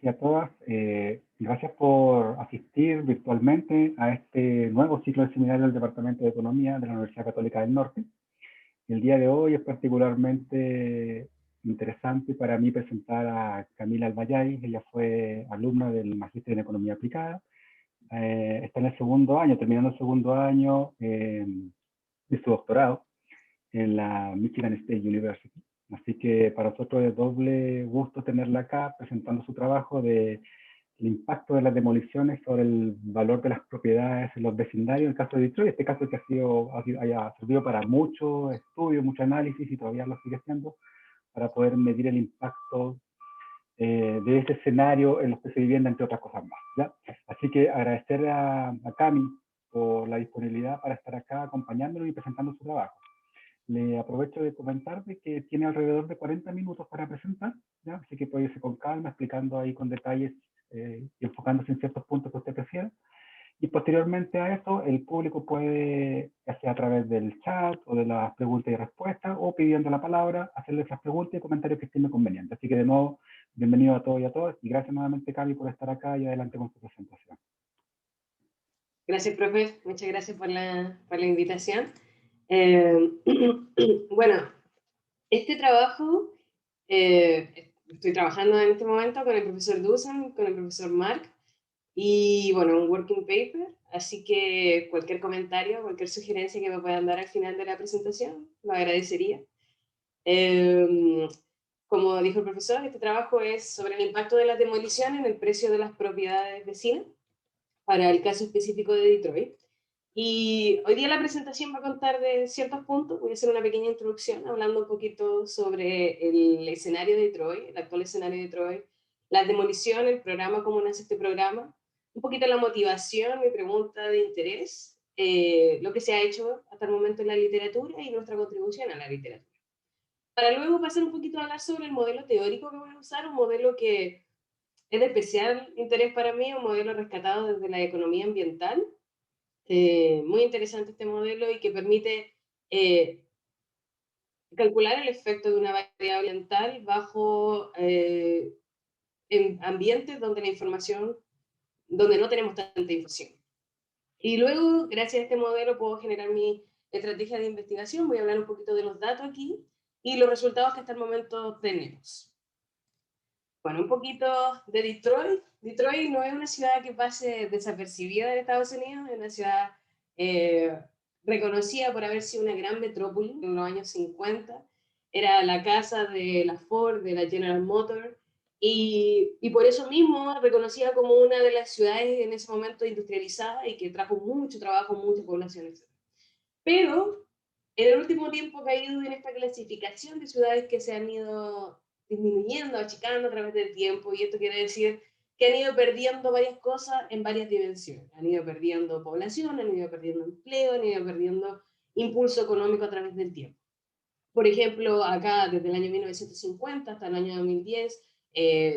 y a todas, gracias por asistir virtualmente a este nuevo ciclo de seminario del Departamento de Economía de la Universidad Católica del Norte. El día de hoy es particularmente interesante para mí presentar a Camila Albayay. Ella fue alumna del Magíster en Economía Aplicada. Está en el segundo año, terminando el segundo año de su doctorado en la Michigan State University. Así que para nosotros es doble gusto tenerla acá presentando su trabajo de el impacto de las demoliciones sobre el valor de las propiedades en los vecindarios, en el caso de Detroit, este caso que haya servido para mucho estudio, mucho análisis y todavía lo sigue siendo, para poder medir el impacto de ese escenario en los que se vivienda, entre otras cosas más. ¿Ya? Así que agradecer a Cami por la disponibilidad para estar acá acompañándolo y presentando su trabajo. Le aprovecho de comentarle que tiene alrededor de 40 minutos para presentar, ¿ya? Así que puede irse con calma, explicando ahí con detalles y enfocándose en ciertos puntos que usted prefiera. Y posteriormente a eso, el público puede, ya sea a través del chat o de las preguntas y respuestas, o pidiendo la palabra, hacerle esas preguntas y comentarios que estime convenientes. Así que de nuevo, bienvenido a todos y a todas, y gracias nuevamente, Cami, por estar acá y adelante con su presentación. Gracias, profe. Muchas gracias por la invitación. Bueno, este trabajo, estoy trabajando en este momento con el profesor Dusan, con el profesor Mark, y bueno, un working paper, así que cualquier comentario, cualquier sugerencia que me puedan dar al final de la presentación, lo agradecería. Eh, Como dijo el profesor, este trabajo es sobre el impacto de la demolición en el precio de las propiedades vecinas para el caso específico de Detroit. Y hoy día la presentación va a contar de ciertos puntos. Voy a hacer una pequeña introducción hablando un poquito sobre el escenario de Detroit, el actual escenario de Detroit, la demolición, el programa, cómo nace este programa, un poquito la motivación, mi pregunta de interés, lo que se ha hecho hasta el momento en la literatura y nuestra contribución a la literatura. Para luego pasar un poquito a hablar sobre el modelo teórico que voy a usar, un modelo que es de especial interés para mí, un modelo rescatado desde la economía ambiental. Muy interesante este modelo y que permite calcular el efecto de una variable ambiental bajo en ambientes donde la información, donde no tenemos tanta información. Y luego, gracias a este modelo, puedo generar mi estrategia de investigación. Voy a hablar un poquito de los datos aquí y los resultados que hasta el momento tenemos. Bueno, un poquito de Detroit. Detroit no es una ciudad que pase desapercibida en Estados Unidos, es una ciudad eh, reconocida por haber sido una gran metrópoli en los años 50. Era la casa de la Ford, de la General Motors, y por eso mismo reconocida como una de las ciudades en ese momento industrializada y que trajo mucho trabajo, mucha población, etc. Pero en el último tiempo ha caído en esta clasificación de ciudades que se han ido disminuyendo, achicando a través del tiempo, y esto quiere decir que han ido perdiendo varias cosas en varias dimensiones. Han ido perdiendo población, han ido perdiendo empleo, han ido perdiendo impulso económico a través del tiempo. Por ejemplo, acá desde el año 1950 hasta el año 2010,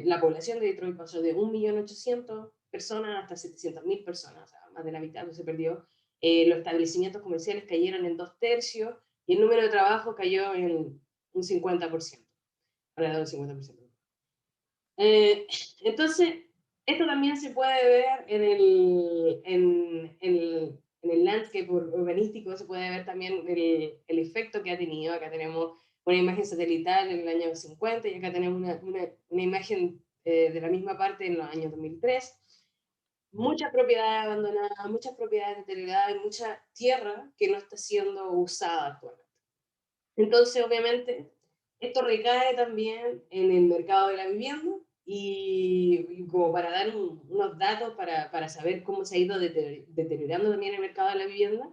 la población de Detroit pasó de 1.800.000 personas hasta 700.000 personas, o sea, más de la mitad se perdió. Los establecimientos comerciales cayeron en 2/3 y el número de trabajo cayó en un 50%, alrededor del 50%. Eh, entonces, esto también se puede ver en el landscape urbanístico, se puede ver también el efecto que ha tenido. Acá tenemos una imagen satelital en el año 50 y acá tenemos una imagen de la misma parte en los años 2003. Muchas propiedades abandonadas, muchas propiedades deterioradas y mucha tierra que no está siendo usada actualmente. Entonces, obviamente, esto recae también en el mercado de la vivienda y como para dar unos datos para saber cómo se ha ido deteriorando también el mercado de la vivienda,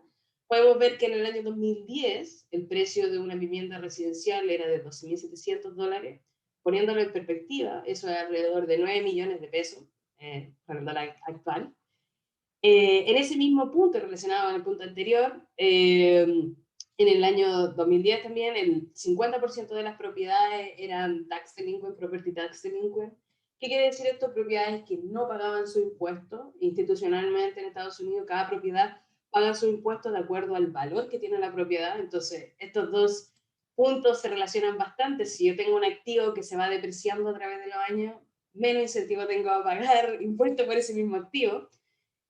podemos ver que en el año 2010 el precio de una vivienda residencial era de $12.700. Poniéndolo en perspectiva, eso es alrededor de 9 millones de pesos para el dólar actual. En ese mismo punto, relacionado al punto anterior, en el año 2010 también el 50% de las propiedades eran tax delinquent, property tax delinquent. ¿Qué quiere decir esto? Propiedades que no pagaban su impuesto. Institucionalmente en Estados Unidos cada propiedad paga su impuesto de acuerdo al valor que tiene la propiedad. Entonces estos dos puntos se relacionan bastante. Si yo tengo un activo que se va depreciando a través de los años, menos incentivo tengo a pagar impuestos por ese mismo activo.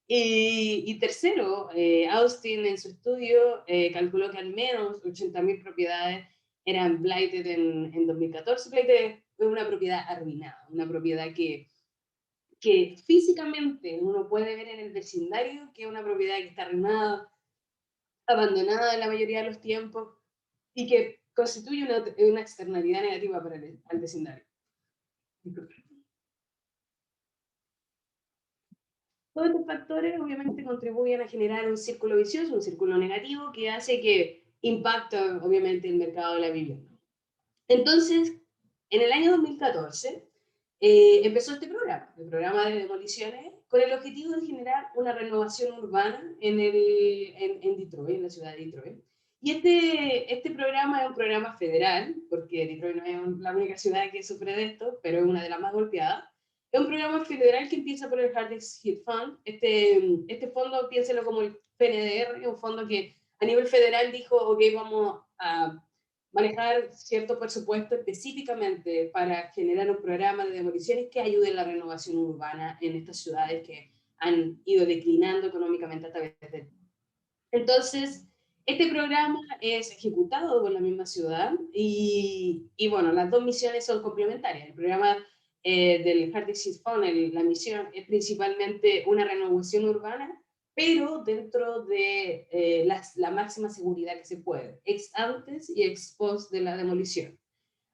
Y tercero, Austin en su estudio calculó que al menos 80.000 propiedades eran blighted en 2014. Blighted es una propiedad arruinada, una propiedad que físicamente uno puede ver en el vecindario que es una propiedad que está arruinada, abandonada en la mayoría de los tiempos y que constituye una externalidad negativa para al vecindario. Disculpe. Todos estos factores obviamente contribuyen a generar un círculo vicioso, un círculo negativo que hace que impacta obviamente el mercado de la vivienda. Entonces, en el año 2014 empezó este programa, el programa de demoliciones, con el objetivo de generar una renovación urbana en Detroit, en la ciudad de Detroit. Y este programa es un programa federal, porque Detroit no es la única ciudad que sufre de esto, pero es una de las más golpeadas. Es un programa federal que empieza por el Hard Hit Fund. Este fondo, piénselo como el PNDR, es un fondo que a nivel federal dijo, ok, vamos a manejar cierto presupuesto específicamente para generar un programa de demoliciones que ayude en la renovación urbana en estas ciudades que han ido declinando económicamente a través de... Entonces, este programa es ejecutado por la misma ciudad y bueno, las dos misiones son complementarias. El programa del Hard Exit Fund, la misión es principalmente una renovación urbana, pero dentro de la máxima seguridad que se puede, ex antes y ex post de la demolición.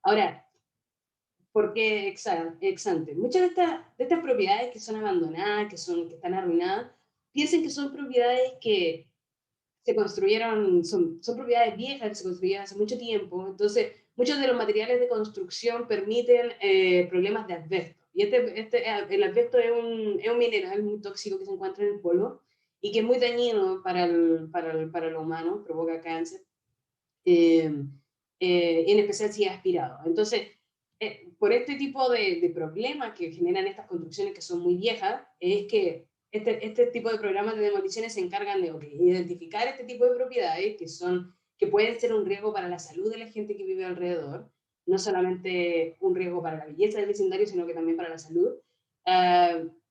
Ahora, ¿por qué ex ante? Muchas de estas propiedades que son abandonadas, que están arruinadas, piensen que son propiedades que se construyeron, son propiedades viejas que se construyeron hace mucho tiempo, entonces muchos de los materiales de construcción permiten problemas de asbesto. Y el asbesto es un mineral muy tóxico que se encuentra en el polvo y que es muy dañino para lo humano, provoca cáncer, eh, en especial si es aspirado. Entonces, por este tipo de problemas que generan estas construcciones que son muy viejas, es que este tipo de programas de demoliciones se encargan de identificar este tipo de propiedades que pueden ser un riesgo para la salud de la gente que vive alrededor, no solamente un riesgo para la belleza del vecindario, sino que también para la salud.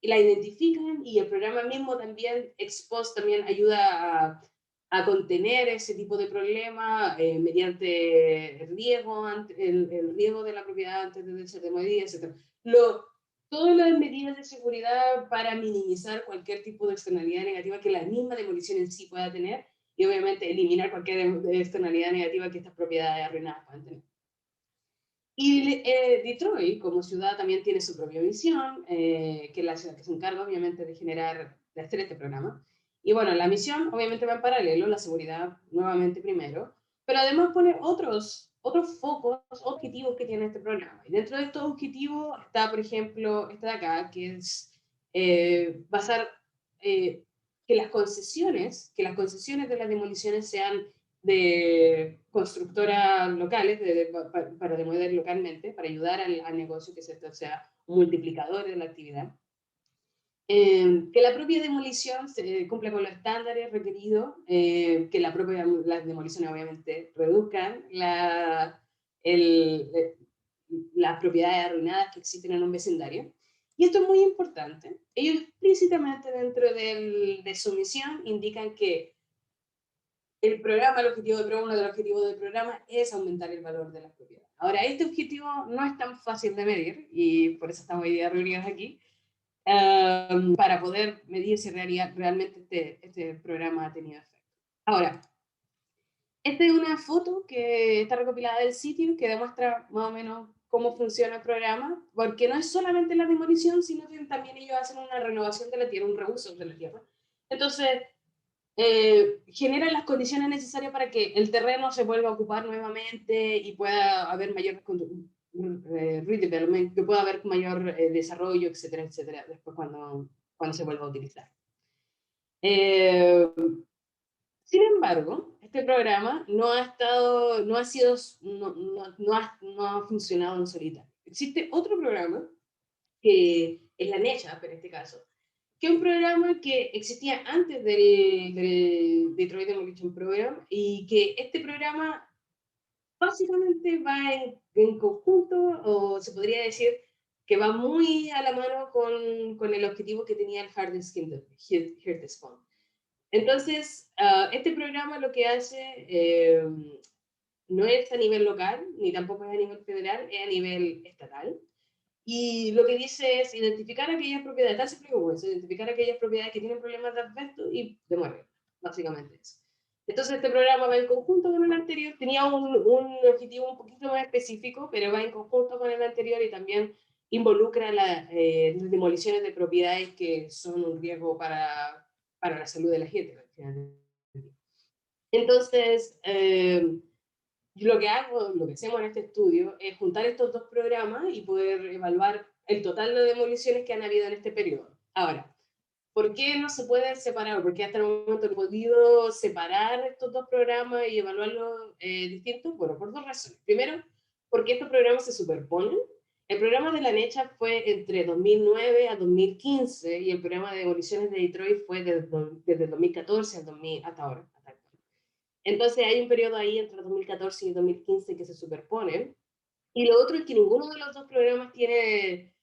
Y la identifican y el programa mismo también, Expost, también ayuda a contener ese tipo de problema mediante el riego de la propiedad antes de ser demolida, etc. Todas las medidas de seguridad para minimizar cualquier tipo de externalidad negativa que la misma demolición en sí pueda tener y obviamente eliminar cualquier externalidad negativa que estas propiedades arruinadas puedan tener. Y Detroit, como ciudad, también tiene su propia misión, que es la ciudad que se encarga, obviamente, de hacer este programa. Y bueno, la misión, obviamente, va en paralelo, la seguridad, nuevamente, primero, pero además pone otros focos, objetivos que tiene este programa. Y dentro de estos objetivos está, por ejemplo, este de acá, que es basar que las concesiones de las demoliciones sean de constructoras locales para demoler localmente, para ayudar al negocio, que sea un multiplicador de la actividad. Que la propia demolición se cumpla con los estándares requeridos, que las demoliciones obviamente reduzcan las propiedades arruinadas que existen en un vecindario. Y esto es muy importante. Ellos explícitamente dentro de su misión indican que uno de los objetivos del programa es aumentar el valor de las propiedades. Ahora, este objetivo no es tan fácil de medir y por eso estamos hoy día reunidos aquí, para poder medir si realmente este programa ha tenido efecto. Ahora, esta es una foto que está recopilada del sitio que demuestra más o menos cómo funciona el programa, porque no es solamente la demolición, sino que también ellos hacen una renovación de la tierra, un reuso de la tierra. Entonces, generan las condiciones necesarias para que el terreno se vuelva a ocupar nuevamente y pueda haber mayor redevelopment, que pueda haber mayor desarrollo, etcétera, etcétera, después cuando se vuelva a utilizar. Sin embargo, este programa no ha funcionado en solitario. Existe otro programa, que es la NESHAP en este caso, que es un programa que existía antes del Detroit Demolition Program y que este programa básicamente va en conjunto, o se podría decir que va muy a la mano con el objetivo que tenía el Heritage Fund. Entonces, este programa lo que hace no es a nivel local, ni tampoco es a nivel federal, es a nivel estatal. Y lo que dice es identificar aquellas propiedades, tal se explica como eso, identificar aquellas propiedades que tienen problemas de asbesto y demoler, básicamente eso. Entonces este programa va en conjunto con el anterior, tenía un objetivo un poquito más específico, pero va en conjunto con el anterior y también involucra las demoliciones de propiedades que son un riesgo para la salud de la gente. Entonces, lo que hago, lo que hacemos en este estudio es juntar estos dos programas y poder evaluar el total de demoliciones que han habido en este periodo. Ahora, ¿por qué no se puede separar? Porque hasta el momento he podido separar estos dos programas y evaluarlos distintos. Bueno, por dos razones. Primero, porque estos programas se superponen. El programa de la NECHA fue entre 2009 a 2015 y el programa de demoliciones de Detroit fue desde 2014 hasta ahora. Entonces hay un periodo ahí entre 2014 y 2015 que se superponen. Y lo otro es que ninguno de los dos programas tiene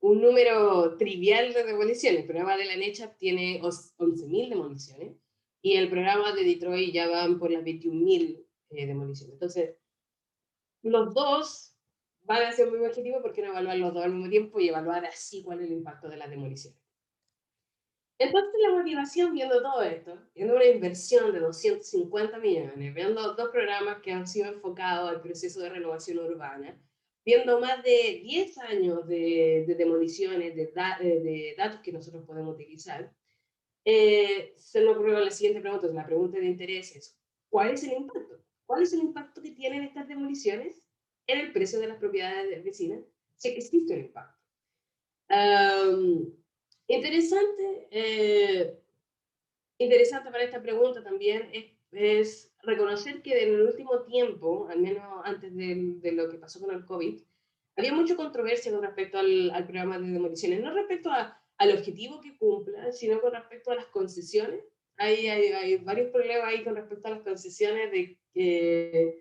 un número trivial de demoliciones. El programa de la NECHA tiene 11.000 demoliciones y el programa de Detroit ya van por las 21.000 demoliciones. Entonces, los dos van a ser muy objetivos porque no evaluar los dos al mismo tiempo y evaluar así cuál es el impacto de las demoliciones. Entonces la motivación viendo todo esto, viendo una inversión de 250 millones, viendo dos programas que han sido enfocados al proceso de renovación urbana, viendo más de 10 años de demoliciones, de datos que nosotros podemos utilizar, se nos ocurrió la siguiente pregunta, la pregunta de interés es, ¿cuál es el impacto? ¿Cuál es el impacto que tienen estas demoliciones en el precio de las propiedades de vecinas? Si existe un impacto. Interesante, interesante para esta pregunta también es reconocer que en el último tiempo, al menos antes de lo que pasó con el COVID, había mucha controversia con respecto al programa de demoliciones, no respecto al objetivo que cumpla, sino con respecto a las concesiones. Hay varios problemas ahí con respecto a las concesiones, de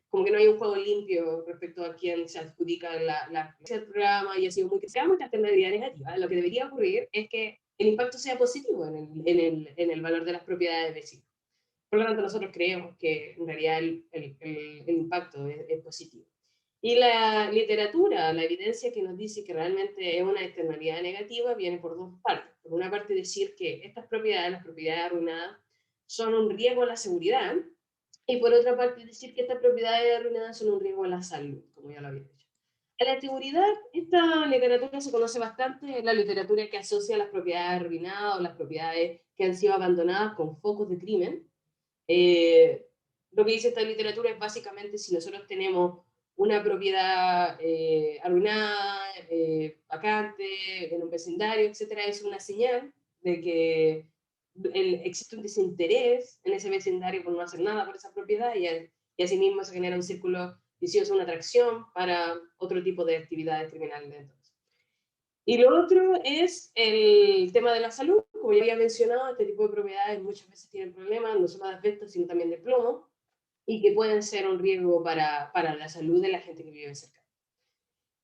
como que no hay un juego limpio respecto a quién se adjudica el programa y ha sido muy que sea mucha externalidad negativa. Lo que debería ocurrir es que el impacto sea positivo en el valor de las propiedades vecinas. Por lo tanto, nosotros creemos que en realidad el impacto es positivo. Y la literatura, la evidencia que nos dice que realmente es una externalidad negativa, viene por dos partes. Por una parte, decir que estas propiedades, las propiedades arruinadas, son un riesgo a la seguridad, y por otra parte, decir que estas propiedades arruinadas son un riesgo a la salud, como ya lo había dicho. En la seguridad, esta literatura se conoce bastante, es la literatura que asocia las propiedades arruinadas o las propiedades que han sido abandonadas con focos de crimen. Lo que dice esta literatura es básicamente si nosotros tenemos una propiedad arruinada, vacante, en un vecindario, etcétera, es una señal de que existe un desinterés en ese vecindario por no hacer nada por esa propiedad y asimismo se genera un círculo vicioso, una atracción para otro tipo de actividades criminales dentro. Y lo otro es el tema de la salud. Como ya había mencionado, este tipo de propiedades muchas veces tienen problemas, no solo de asbesto, sino también de plomo, y que pueden ser un riesgo para la salud de la gente que vive cerca.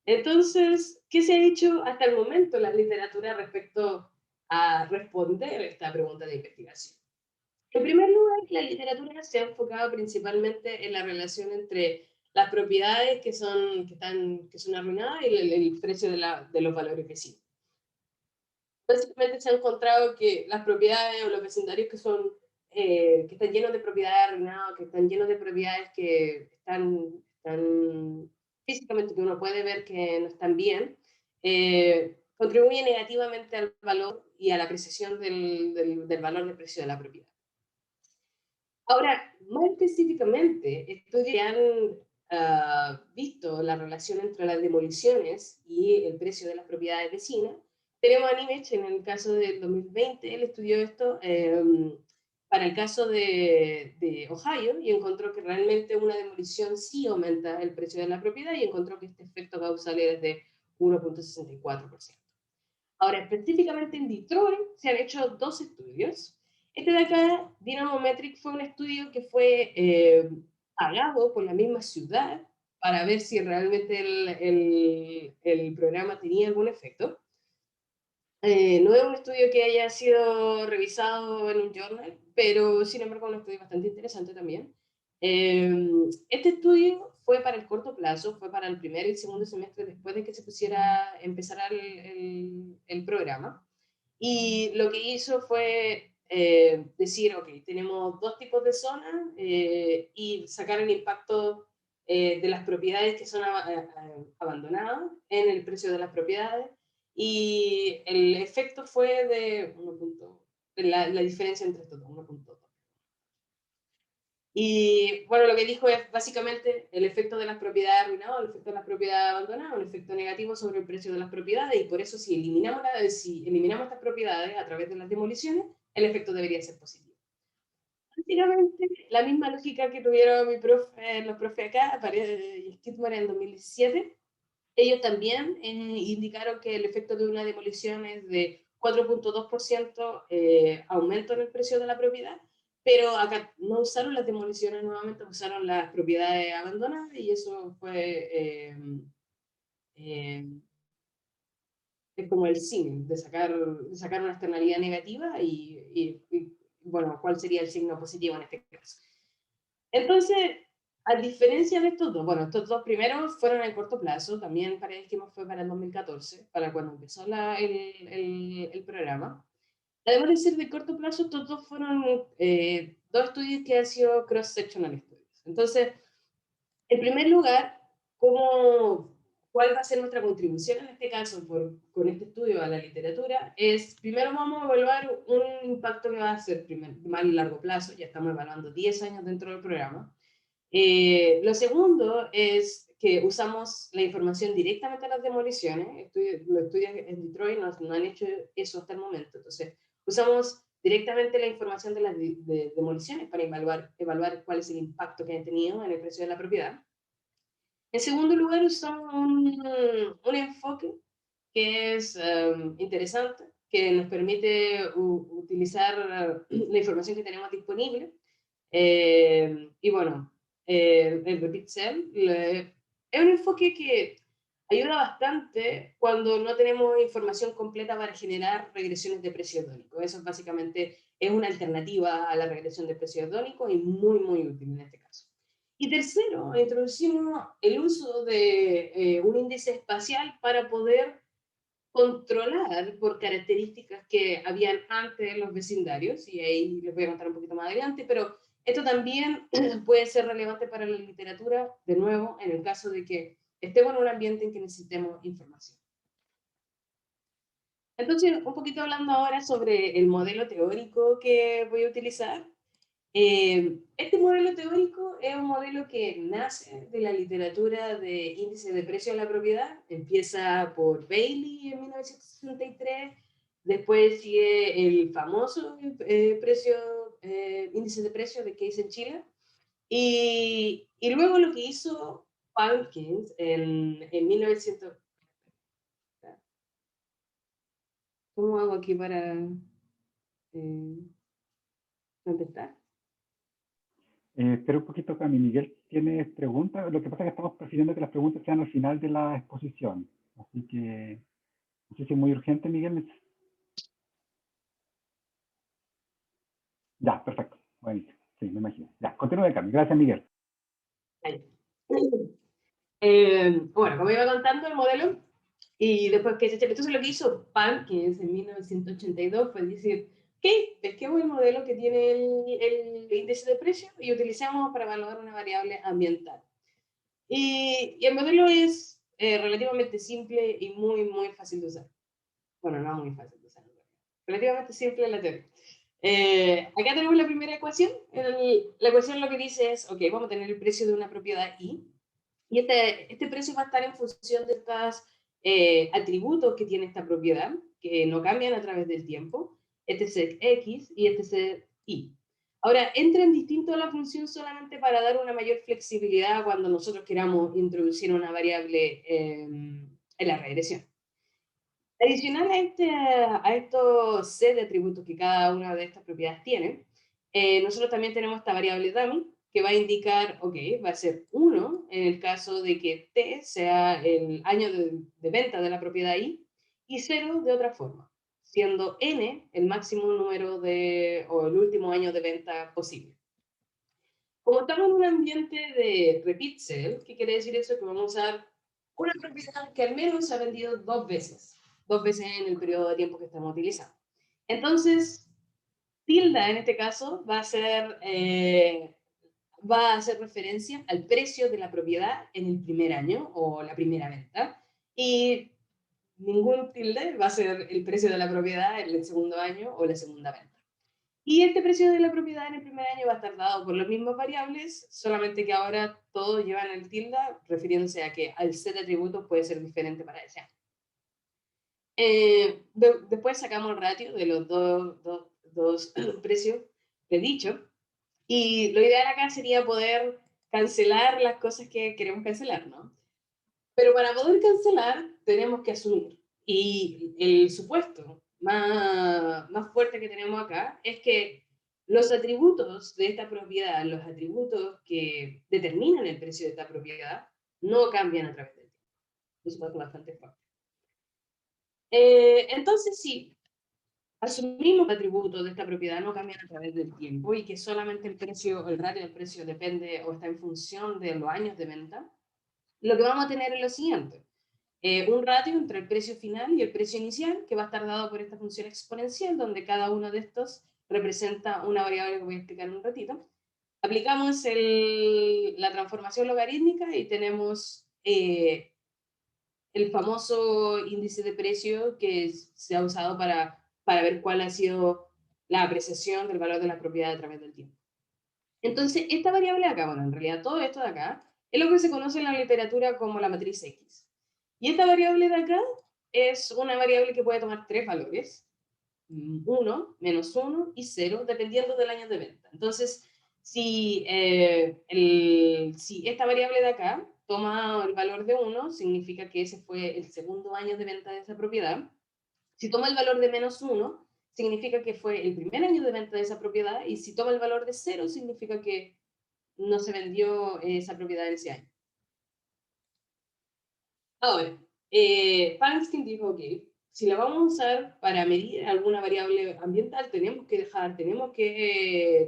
Entonces, ¿qué se ha hecho hasta el momento en la literatura respecto a responder esta pregunta de investigación? En primer lugar, la literatura se ha enfocado principalmente en la relación entre las propiedades que son arruinadas y el precio de los valores vecinos. Básicamente se ha encontrado que las propiedades o los vecindarios que están llenos de propiedades arruinadas, que están llenos de propiedades que están físicamente, que uno puede ver que no están bien, contribuye negativamente al valor y a la apreciación del valor de precio de la propiedad. Ahora, más específicamente, estudios que han visto la relación entre las demoliciones y el precio de las propiedades vecinas. Tenemos a Nimech, en el caso del 2020, él estudió esto para el caso de Ohio y encontró que realmente una demolición sí aumenta el precio de la propiedad y encontró que este efecto causal es de 1.64%. Ahora, específicamente en Detroit se han hecho dos estudios. Este de acá, Dynamometric, fue un estudio que fue pagado por la misma ciudad para ver si realmente el programa tenía algún efecto. No es un estudio que haya sido revisado en un journal, pero sin embargo es un estudio bastante interesante también. Este estudio fue para el corto plazo, fue para el primer y el segundo semestre después de que se empezara el programa. Y lo que hizo fue decir, ok, tenemos dos tipos de zonas y sacar el impacto de las propiedades que son abandonadas en el precio de las propiedades. Y el efecto fue de 1 la diferencia entre estos dos, 1.2. Y bueno, lo que dijo es básicamente el efecto de las propiedades arruinadas, el efecto de las propiedades abandonadas, un efecto negativo sobre el precio de las propiedades, y por eso si eliminamos estas propiedades a través de las demoliciones, el efecto debería ser positivo. Básicamente, la misma lógica que tuvieron los profes acá, y Skidmore en 2017, ellos también indicaron que el efecto de una demolición es de 4.2% aumento en el precio de la propiedad, pero acá no usaron las demoliciones nuevamente, usaron las propiedades abandonadas y eso fue es como el símil de sacar una externalidad negativa y, bueno, ¿cuál sería el signo positivo en este caso? Entonces, a diferencia de estos dos, bueno, estos dos primeros fueron a corto plazo, también para el esquema fue para el 2014, para cuando empezó el programa. Además de ser de corto plazo, estos dos fueron dos estudios que han sido cross-sectional studies. Entonces, en primer lugar, ¿cuál va a ser nuestra contribución en este caso con este estudio a la literatura? Primero vamos a evaluar un impacto que va a ser más a largo plazo, ya estamos evaluando 10 años dentro del programa. Lo segundo es que usamos la información directamente a las demoliciones. Los estudios en Detroit no han hecho eso hasta el momento. Entonces, usamos directamente la información de las demoliciones para evaluar cuál es el impacto que han tenido en el precio de la propiedad. En segundo lugar, usamos un enfoque que es interesante, que nos permite utilizar la información que tenemos disponible. Y bueno, el Repeat Cell es un enfoque que ayuda bastante cuando no tenemos información completa para generar regresiones de precio hedónico. Eso básicamente es una alternativa a la regresión de precio hedónico y muy, muy útil en este caso. Y tercero, introducimos el uso de un índice espacial para poder controlar por características que habían antes en los vecindarios, y ahí les voy a contar un poquito más adelante, pero esto también puede ser relevante para la literatura, de nuevo, en el caso de que estemos en un ambiente en que necesitemos información. Entonces, un poquito hablando ahora sobre el modelo teórico que voy a utilizar. Este modelo teórico es un modelo que nace de la literatura de índice de precio de la propiedad. Empieza por Bailey en 1963, después sigue el famoso índice de precio de Case en Chile, y luego lo que hizo Palkins en 1900. ¿Cómo hago aquí para contestar? Espera un poquito, Cami. Miguel, ¿tienes preguntas? Lo que pasa es que estamos prefiriendo que las preguntas sean al final de la exposición. Así que, no sé si es muy urgente, Miguel. Ya, perfecto. Buenísimo. Sí, me imagino. Ya, continúe, Cami. Gracias, Miguel. Bueno, como iba contando el modelo, y después que entonces lo que hizo Palkins en 1982 fue decir, ok, pesquemos el modelo que tiene el índice de precio y utilicemos para evaluar una variable ambiental. Y el modelo es relativamente simple y muy, muy fácil de usar. Bueno, no muy fácil de usar, relativamente simple en la teoría. Acá tenemos la primera ecuación. La ecuación lo que dice es, ok, vamos a tener el precio de una propiedad I, y este precio va a estar en función de estos atributos que tiene esta propiedad, que no cambian a través del tiempo. Este es el X y este es el Y. Ahora, entran distintos a la función solamente para dar una mayor flexibilidad cuando nosotros queramos introducir una variable en la regresión. Adicional a estos set de atributos que cada una de estas propiedades tiene, nosotros también tenemos esta variable dummy, que va a indicar, ok, va a ser 1 en el caso de que T sea el año de venta de la propiedad I, y 0 de otra forma, siendo N el máximo número o el último año de venta posible. Como estamos en un ambiente de repeat sale, ¿qué quiere decir eso? Que vamos a usar una propiedad que al menos se ha vendido 2 veces en el periodo de tiempo que estamos utilizando. Entonces, tilde en este caso va a hacer referencia al precio de la propiedad en el primer año o la primera venta, y ningún tilde va a ser el precio de la propiedad en el segundo año o la segunda venta. Y este precio de la propiedad en el primer año va a estar dado por las mismas variables, solamente que ahora todos llevan el tilde refiriéndose a que el set de atributos puede ser diferente para ese año. Después sacamos el ratio de los dos precios de dicho, y lo ideal acá sería poder cancelar las cosas que queremos cancelar, ¿no? Pero para poder cancelar tenemos que asumir, y el supuesto más fuerte que tenemos acá es que los atributos de esta propiedad, los atributos que determinan el precio de esta propiedad, no cambian a través del tiempo. Es un supuesto bastante fuerte. Entonces, sí, asumimos que los atributos de esta propiedad no cambian a través del tiempo y que solamente el precio, el ratio del precio depende o está en función de los años de venta. Lo que vamos a tener es lo siguiente. Un ratio entre el precio final y el precio inicial, que va a estar dado por esta función exponencial, donde cada uno de estos representa una variable que voy a explicar en un ratito. Aplicamos la transformación logarítmica y tenemos el famoso índice de precio que se ha usado para ver cuál ha sido la apreciación del valor de la propiedad a través del tiempo. Entonces, esta variable de acá, bueno, en realidad todo esto de acá, es lo que se conoce en la literatura como la matriz X. Y esta variable de acá es una variable que puede tomar 3 valores, 1, -1 y 0, dependiendo del año de venta. Entonces, si esta variable de acá toma el valor de 1, significa que ese fue el segundo año de venta de esa propiedad. Si toma el valor de -1, significa que fue el primer año de venta de esa propiedad, y si toma el valor de 0, significa que no se vendió esa propiedad en ese año. Ahora, Pankstein dijo que si la vamos a usar para medir alguna variable ambiental, tenemos que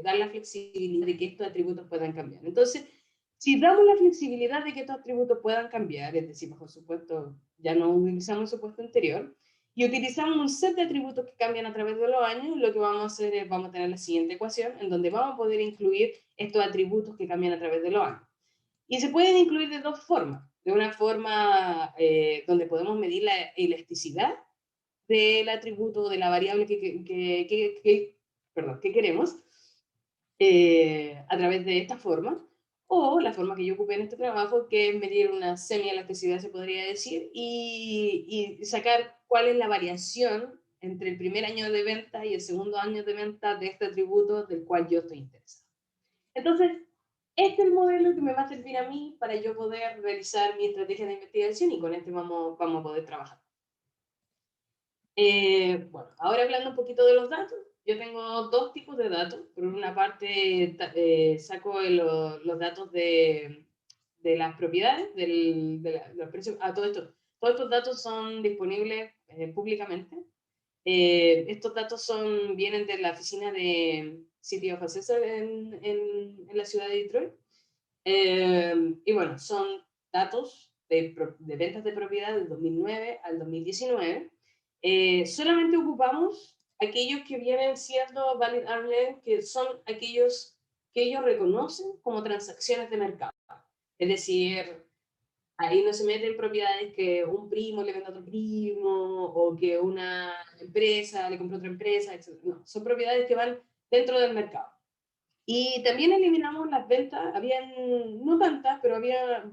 dar la flexibilidad de que estos atributos puedan cambiar. Entonces, si damos la flexibilidad de que estos atributos puedan cambiar, es decir, bajo supuesto, ya no utilizamos el supuesto anterior, y utilizamos un set de atributos que cambian a través de los años, lo que vamos a hacer es, vamos a tener la siguiente ecuación, en donde vamos a poder incluir estos atributos que cambian a través de los años. Y se pueden incluir de dos formas. De una forma donde podemos medir la elasticidad del atributo, de la variable que queremos, a través de esta forma, o la forma que yo ocupé en este trabajo, que es medir una semi-elasticidad, se podría decir, y sacar cuál es la variación entre el primer año de venta y el segundo año de venta de este atributo del cual yo estoy interesado. Entonces, este es el modelo que me va a servir a mí para yo poder realizar mi estrategia de investigación, y con este vamos a poder trabajar. Bueno, ahora hablando un poquito de los datos, yo tengo dos tipos de datos. Por una parte, saco los datos de las propiedades, de los precios. Todos estos datos son disponibles públicamente. Estos datos vienen de la oficina de City of Assessor en la ciudad de Detroit. Y bueno, son datos de ventas de propiedad del 2009 al 2019. Solamente ocupamos aquellos que vienen siendo valid arm's, que son aquellos que ellos reconocen como transacciones de mercado. Es decir, ahí no se meten propiedades que un primo le vende a otro primo, o que una empresa le compró a otra empresa, etc. No, son propiedades que van dentro del mercado. Y también eliminamos las ventas, habían, no tantas, pero había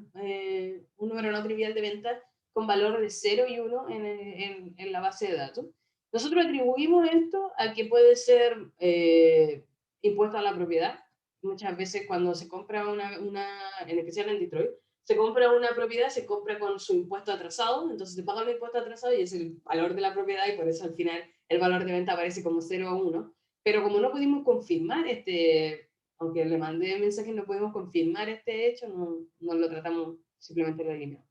un número no trivial de ventas con valor de 0 y 1 en la base de datos. Nosotros atribuimos esto a que puede ser impuesto a la propiedad. Muchas veces cuando se compra en especial en Detroit, se compra una propiedad, se compra con su impuesto atrasado, entonces se paga el impuesto atrasado y es el valor de la propiedad, y por eso al final el valor de venta aparece como 0 o 1. Pero como no pudimos confirmar aunque le mandé mensajes, no podemos confirmar este hecho, no lo tratamos, simplemente lo eliminamos.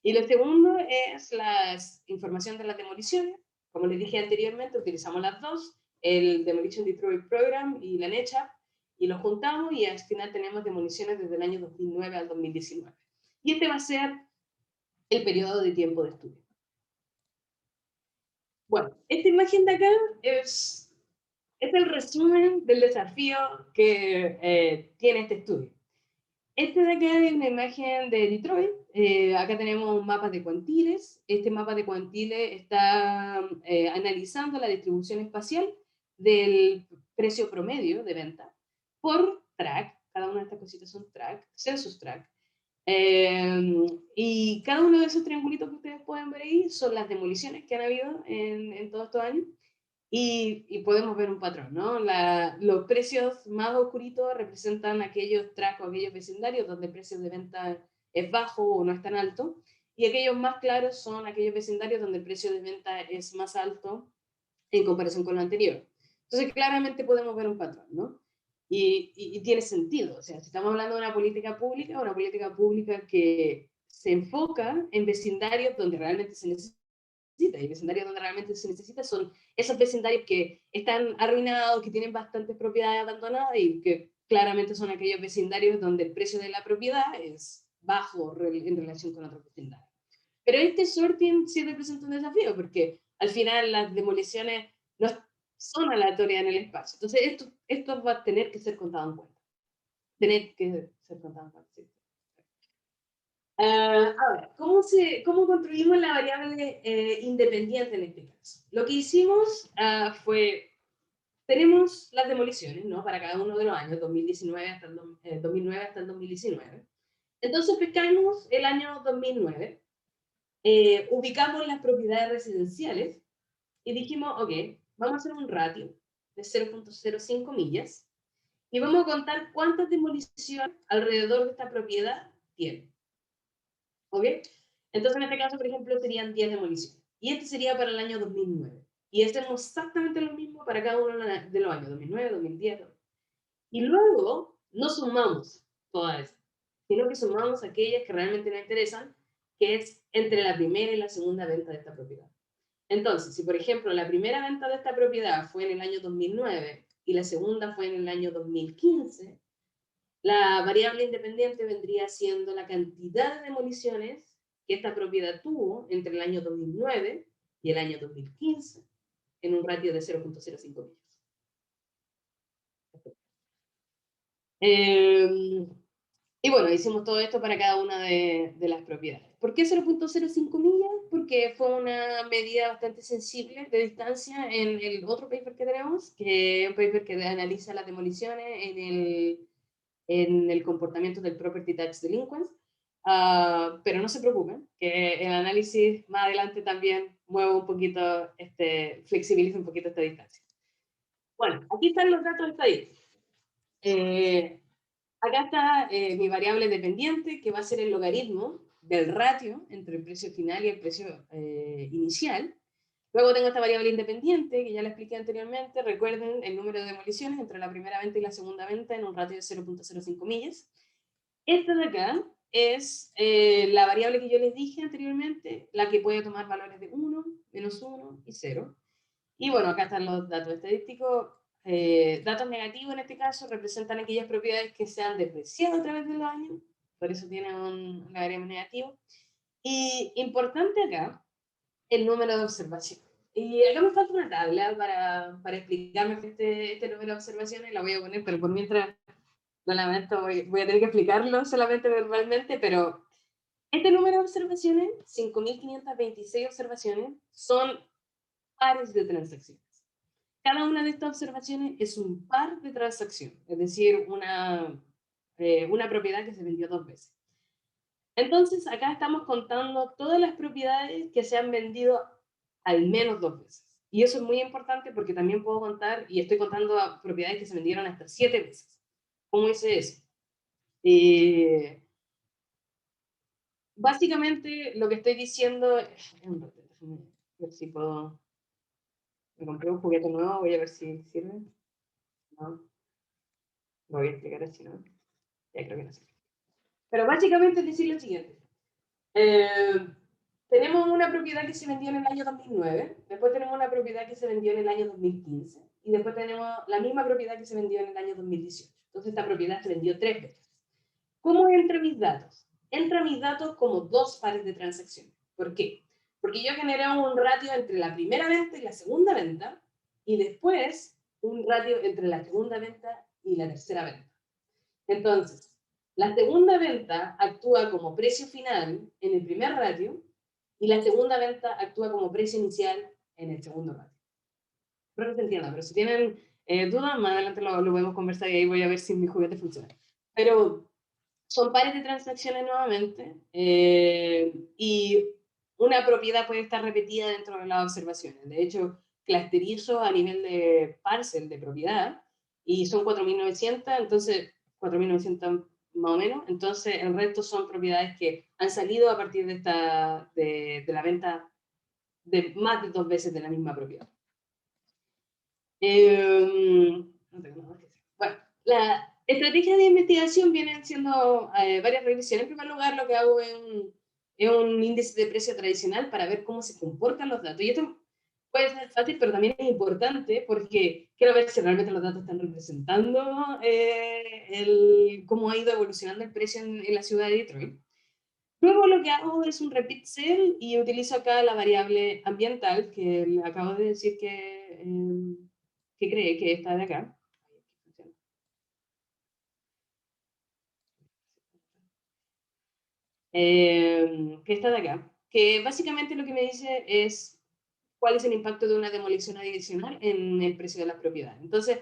Y lo segundo es la información de las demoliciones. Como les dije anteriormente, utilizamos las dos, el Demolition Detroit Program y la NECHAP, y los juntamos y al final tenemos demoliciones desde el año 2009 al 2019. Y este va a ser el periodo de tiempo de estudio. Bueno, esta imagen de acá es el resumen del desafío que tiene este estudio. Este de acá es una imagen de Detroit. Acá tenemos un mapa de cuantiles. Este mapa de cuantiles está analizando la distribución espacial del precio promedio de venta por track. Cada una de estas cositas son track, census track. Y cada uno de esos triangulitos que ustedes pueden ver ahí son las demoliciones que han habido en todos estos años. Y podemos ver un patrón, ¿no? Los precios más oscuritos representan aquellos tracks o aquellos vecindarios donde el precio de venta es bajo o no es tan alto, y aquellos más claros son aquellos vecindarios donde el precio de venta es más alto en comparación con lo anterior. Entonces, claramente podemos ver un patrón, ¿no? Y tiene sentido, o sea, si estamos hablando de una política pública que se enfoca en vecindarios donde realmente se necesita, y vecindarios donde realmente se necesita son esos vecindarios que están arruinados, que tienen bastantes propiedades abandonadas y que claramente son aquellos vecindarios donde el precio de la propiedad es bajo en relación con otros vecindarios. Pero este sorting sí representa un desafío porque al final las demoliciones no son aleatorias en el espacio. Entonces esto va a tener que ser contado en cuenta. Tener que ser contado en cuenta, sí. Ahora, ¿cómo construimos la variable independiente en este caso? Lo que hicimos fue, tenemos las demoliciones, ¿no? Para cada uno de los años, 2019 hasta 2009 hasta el 2019. Entonces pescamos el año 2009, ubicamos las propiedades residenciales y dijimos, ok, vamos a hacer un ratio de 0.05 millas y vamos a contar cuántas demoliciones alrededor de esta propiedad tiene. ¿Ok? Entonces, en este caso, por ejemplo, serían 10 demoliciones. Y este sería para el año 2009. Y hacemos exactamente lo mismo para cada uno de los años, 2009, 2010. Y luego, no sumamos todas esas, sino que sumamos aquellas que realmente nos interesan, que es entre la primera y la segunda venta de esta propiedad. Entonces, si por ejemplo la primera venta de esta propiedad fue en el año 2009 y la segunda fue en el año 2015, la variable independiente vendría siendo la cantidad de demoliciones que esta propiedad tuvo entre el año 2009 y el año 2015 en un ratio de 0.05 millas. Y bueno, hicimos todo esto para cada una de las propiedades. ¿Por qué 0.05 millas? Porque fue una medida bastante sensible de distancia en el otro paper que tenemos, que es un paper que analiza las demoliciones en el comportamiento del Property Tax Delinquents. Pero no se preocupen, que el análisis más adelante también mueve un poquito, flexibiliza un poquito esta distancia. Bueno, aquí están los datos estadísticos. Acá está mi variable dependiente, que va a ser el logaritmo del ratio entre el precio final y el precio inicial. Luego tengo esta variable independiente, que ya la expliqué anteriormente. Recuerden el número de demoliciones entre la primera venta y la segunda venta en un ratio de 0.05 millas. Esta de acá es la variable que yo les dije anteriormente, la que puede tomar valores de 1, menos 1 y 0. Y bueno, acá están los datos estadísticos. Datos negativos en este caso representan aquellas propiedades que se han depreciado a través de los años, por eso tienen una variable negativa. Y importante acá, el número de observaciones. Y acá me falta una tabla para explicarme este número de observaciones, la voy a poner, pero por mientras lo lamento, voy a tener que explicarlo solamente verbalmente, pero este número de observaciones, 5.526 observaciones, son pares de transacciones. Cada una de estas observaciones es un par de transacción, es decir, una propiedad que se vendió 2 veces. Entonces, acá estamos contando todas las propiedades que se han vendido al menos 2 veces. Y eso es muy importante porque también puedo contar, y estoy contando propiedades que se vendieron hasta 7 veces. ¿Cómo hice eso? Básicamente, lo que estoy diciendo, déjame ver si puedo, me compré un juguete nuevo, voy a ver si sirve. No. voy a explicar así, ¿no? Ya creo que no sé. Pero básicamente es decir lo siguiente. Tenemos una propiedad que se vendió en el año 2009, después tenemos una propiedad que se vendió en el año 2015, y después tenemos la misma propiedad que se vendió en el año 2018. Entonces esta propiedad se vendió 3 veces. ¿Cómo entra mis datos? Entra mis datos como 2 pares de transacciones. ¿Por qué? Porque yo generé un ratio entre la primera venta y la segunda venta, y después un ratio entre la segunda venta y la tercera venta. Entonces, la segunda venta actúa como precio final en el primer ratio, y la segunda venta actúa como precio inicial en el segundo ratio. Espero que se entienda, pero si tienen dudas, más adelante lo podemos conversar y ahí voy a ver si mi juguete funciona. Pero son pares de transacciones nuevamente, y una propiedad puede estar repetida dentro de las observaciones. De hecho, clusterizo a nivel de parcel de propiedad, y son 4.900, entonces 4.900 más o menos, entonces el resto son propiedades que han salido a partir de, de la venta de más de 2 veces de la misma propiedad. No tengo nada que decir. Bueno, la estrategia de investigación vienen siendo varias regresiones. En primer lugar, lo que hago es un índice de precio tradicional para ver cómo se comportan los datos. Y esto puede ser fácil, pero también es importante porque quiero ver si realmente los datos están representando cómo ha ido evolucionando el precio en la ciudad de Detroit. Luego lo que hago es un repeat cell y utilizo acá la variable ambiental que le acabo de decir que cree que está de acá. Que está de acá. Que básicamente lo que me dice es cuál es el impacto de una demolición adicional en el precio de las propiedades. Entonces,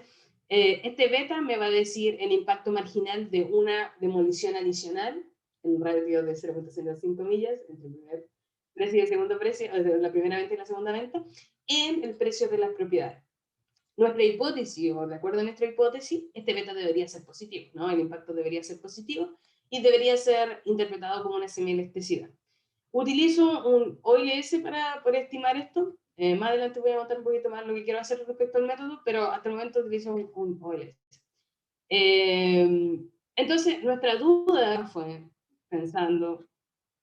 este beta me va a decir el impacto marginal de una demolición adicional en un radio de 0.05 millas entre el primer precio y el segundo precio, la primera venta y la segunda venta, en el precio de las propiedades. Nuestra hipótesis, o de acuerdo a nuestra hipótesis, este beta debería ser positivo, ¿no? El impacto debería ser positivo y debería ser interpretado como una semielasticidad. Utilizo un OLS para estimar esto. Más adelante voy a montar un poquito más lo que quiero hacer respecto al método, pero hasta el momento utilizo un OLS. Entonces, nuestra duda fue pensando,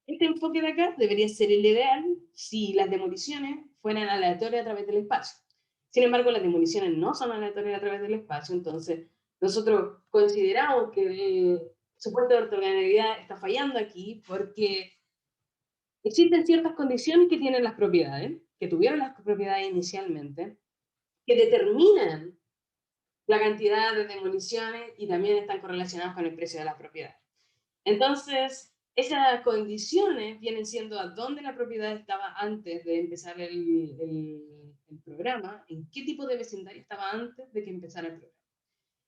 este enfoque de acá debería ser el ideal si las demoliciones fueran aleatorias a través del espacio. Sin embargo, las demoliciones no son aleatorias a través del espacio, entonces nosotros consideramos que el supuesto de ortogonalidad está fallando aquí porque existen ciertas condiciones que tienen las propiedades, que tuvieron las propiedades inicialmente, que determinan la cantidad de demoliciones y también están correlacionadas con el precio de la propiedad. Entonces, esas condiciones vienen siendo a dónde la propiedad estaba antes de empezar el programa, en qué tipo de vecindario estaba antes de que empezara el programa.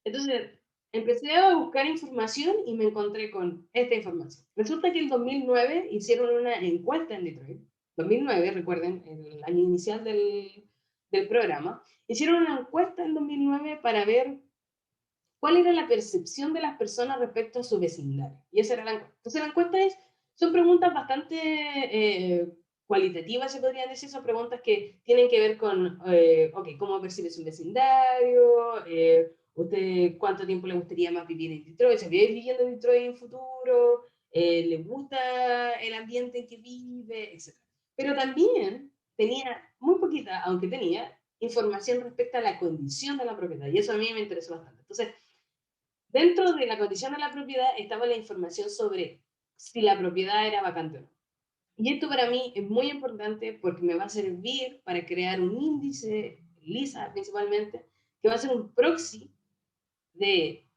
Entonces, empecé a buscar información y me encontré con esta información. Resulta que en 2009 hicieron una encuesta en Detroit. 2009, recuerden, el año inicial del programa. Hicieron una encuesta en 2009 para ver cuál era la percepción de las personas respecto a su vecindario. Y esa era la encuesta. Entonces, la encuesta son preguntas bastante cualitativas, se podrían decir. Son preguntas que tienen que ver con, ok, ¿cómo percibe su vecindario? ¿Usted cuánto tiempo le gustaría más vivir en Detroit? ¿Se vive viviendo en Detroit en futuro? ¿Le gusta el ambiente en que vive? Etcétera. Pero también tenía, muy poquita, aunque tenía, información respecto a la condición de la propiedad. Y eso a mí me interesó bastante. Entonces, dentro de la condición de la propiedad estaba la información sobre si la propiedad era vacante o no. Y esto para mí es muy importante porque me va a servir para crear un índice, LISA principalmente, que va a ser un proxy de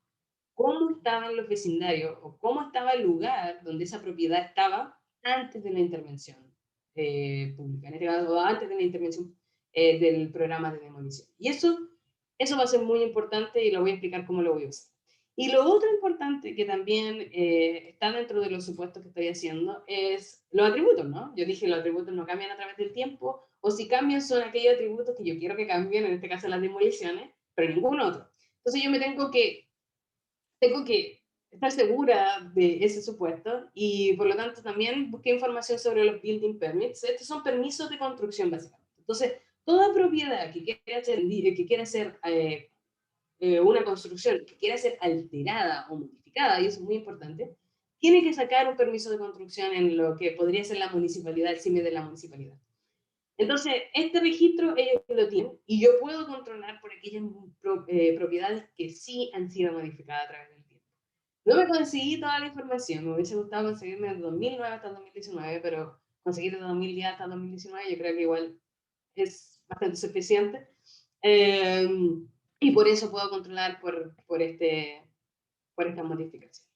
cómo estaban los vecindarios o cómo estaba el lugar donde esa propiedad estaba antes de la intervención pública, en este caso, antes de la intervención del programa de demolición. Y eso va a ser muy importante y lo voy a explicar cómo lo voy a usar. Y lo otro importante que también está dentro de los supuestos que estoy haciendo es los atributos, ¿no? Yo dije los atributos no cambian a través del tiempo, o si cambian son aquellos atributos que yo quiero que cambien, en este caso las demoliciones, pero ningún otro. Entonces yo me tengo que estar segura de ese supuesto y por lo tanto también busqué información sobre los building permits. Estos son permisos de construcción básicamente. Entonces, toda propiedad que quiera ser una construcción que quiera ser alterada o modificada, y eso es muy importante, tiene que sacar un permiso de construcción en lo que podría ser la municipalidad, el CIME de la municipalidad. Entonces, este registro ellos lo tienen y yo puedo controlar por aquellas propiedades que sí han sido modificadas a través del tiempo. No me conseguí toda la información, me hubiese gustado conseguirme de 2009 hasta 2019, pero conseguir de 2010 hasta 2019 yo creo que igual es bastante suficiente. Eh, y por eso puedo controlar por esta modificación.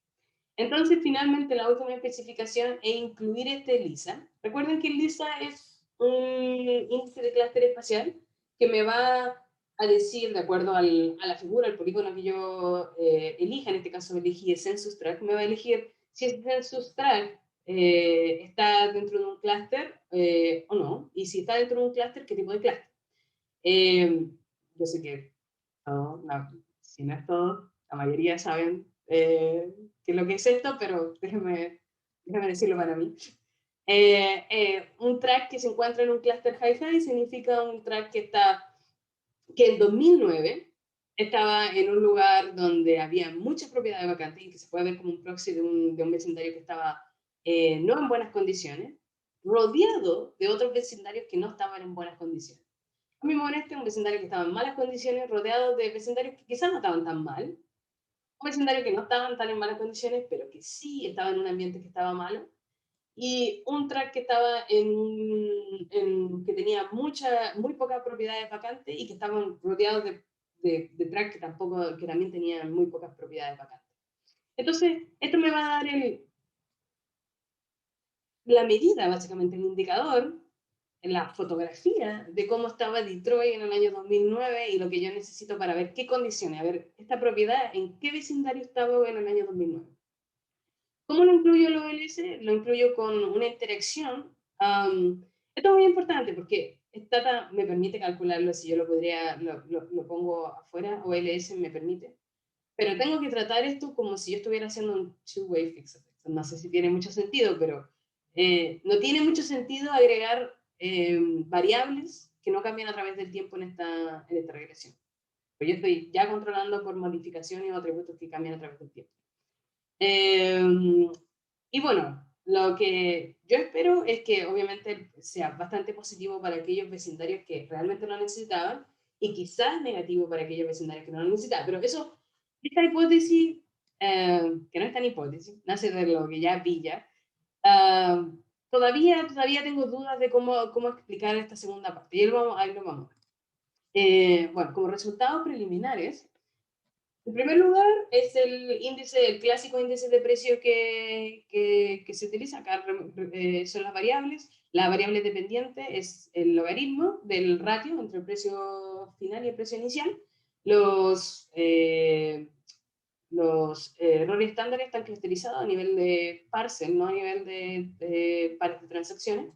Entonces, finalmente, la última especificación es incluir este LISA. Recuerden que el LISA es un índice de clúster espacial que me va a decir, de acuerdo a la figura, al polígono que yo elija, en este caso elegí el Census Tract, me va a elegir si el Census Tract está dentro de un clúster o no, y si está dentro de un clúster, ¿qué tipo de clúster? Yo sé que no, si no es todo, la mayoría saben qué es lo que es esto, pero déjenme decirlo para mí. Un track que se encuentra en un cluster high-high significa un track que en 2009 estaba en un lugar donde había muchas propiedades vacantes y que se puede ver como un proxy de un vecindario que estaba no en buenas condiciones, rodeado de otros vecindarios que no estaban en buenas condiciones. A mí me molesta un vecindario que estaba en malas condiciones, rodeado de vecindarios que quizás no estaban tan mal, un vecindario que no estaban tan en malas condiciones, pero que sí estaba en un ambiente que estaba malo, y un track que estaba que tenía muy pocas propiedades vacantes y que estaban rodeados de track que también tenían muy pocas propiedades vacantes. Entonces, esto me va a dar la medida, básicamente, el indicador, en la fotografía de cómo estaba Detroit en el año 2009 y lo que yo necesito para ver qué condiciones, a ver, esta propiedad, en qué vecindario estaba en el año 2009. ¿Cómo lo incluyo el OLS? Lo incluyo con una interacción. Esto es muy importante porque Stata me permite calcularlo, si yo lo pongo afuera, OLS me permite, pero tengo que tratar esto como si yo estuviera haciendo un two-way fix. No sé si tiene mucho sentido, pero no tiene mucho sentido agregar variables que no cambian a través del tiempo en esta regresión. Pues yo estoy ya controlando por modificaciones o atributos que cambian a través del tiempo. Y bueno, lo que yo espero es que obviamente sea bastante positivo para aquellos vecindarios que realmente lo necesitaban y quizás negativo para aquellos vecindarios que no lo necesitaban. Pero eso, esta hipótesis, que no es tan hipótesis, nace de lo que ya pilla, todavía tengo dudas de cómo explicar esta segunda parte. Y ahí lo vamos a ver. Bueno, como resultados preliminares, en primer lugar, es el clásico índice de precio que se utiliza. Acá son las variables. La variable dependiente es el logaritmo del ratio entre el precio final y el precio inicial. Los errores estándares están caracterizados a nivel de parcel, no a nivel de pares de transacciones.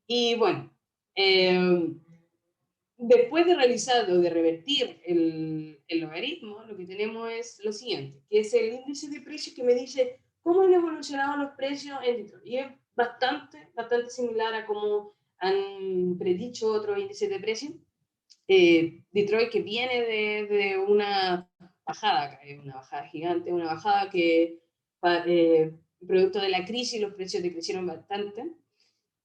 Y bueno, después de realizar o de revertir el logaritmo, lo que tenemos es lo siguiente, que es el índice de precios que me dice cómo han evolucionado los precios en Detroit. Y es bastante similar a cómo han predicho otros índices de precios. Detroit, que viene de una bajada gigante, una bajada que, producto de la crisis, los precios decrecieron bastante.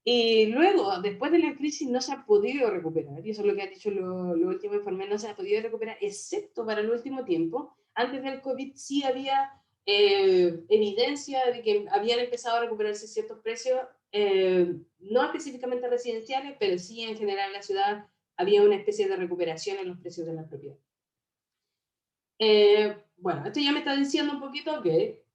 Y luego, después de la crisis, no se ha podido recuperar, y eso es lo que ha dicho lo último informe, no se ha podido recuperar, excepto para el último tiempo. Antes del COVID sí había evidencia de que habían empezado a recuperarse ciertos precios, no específicamente residenciales, pero sí en general en la ciudad había una especie de recuperación en los precios de la propiedad. Bueno, esto ya me está diciendo un poquito que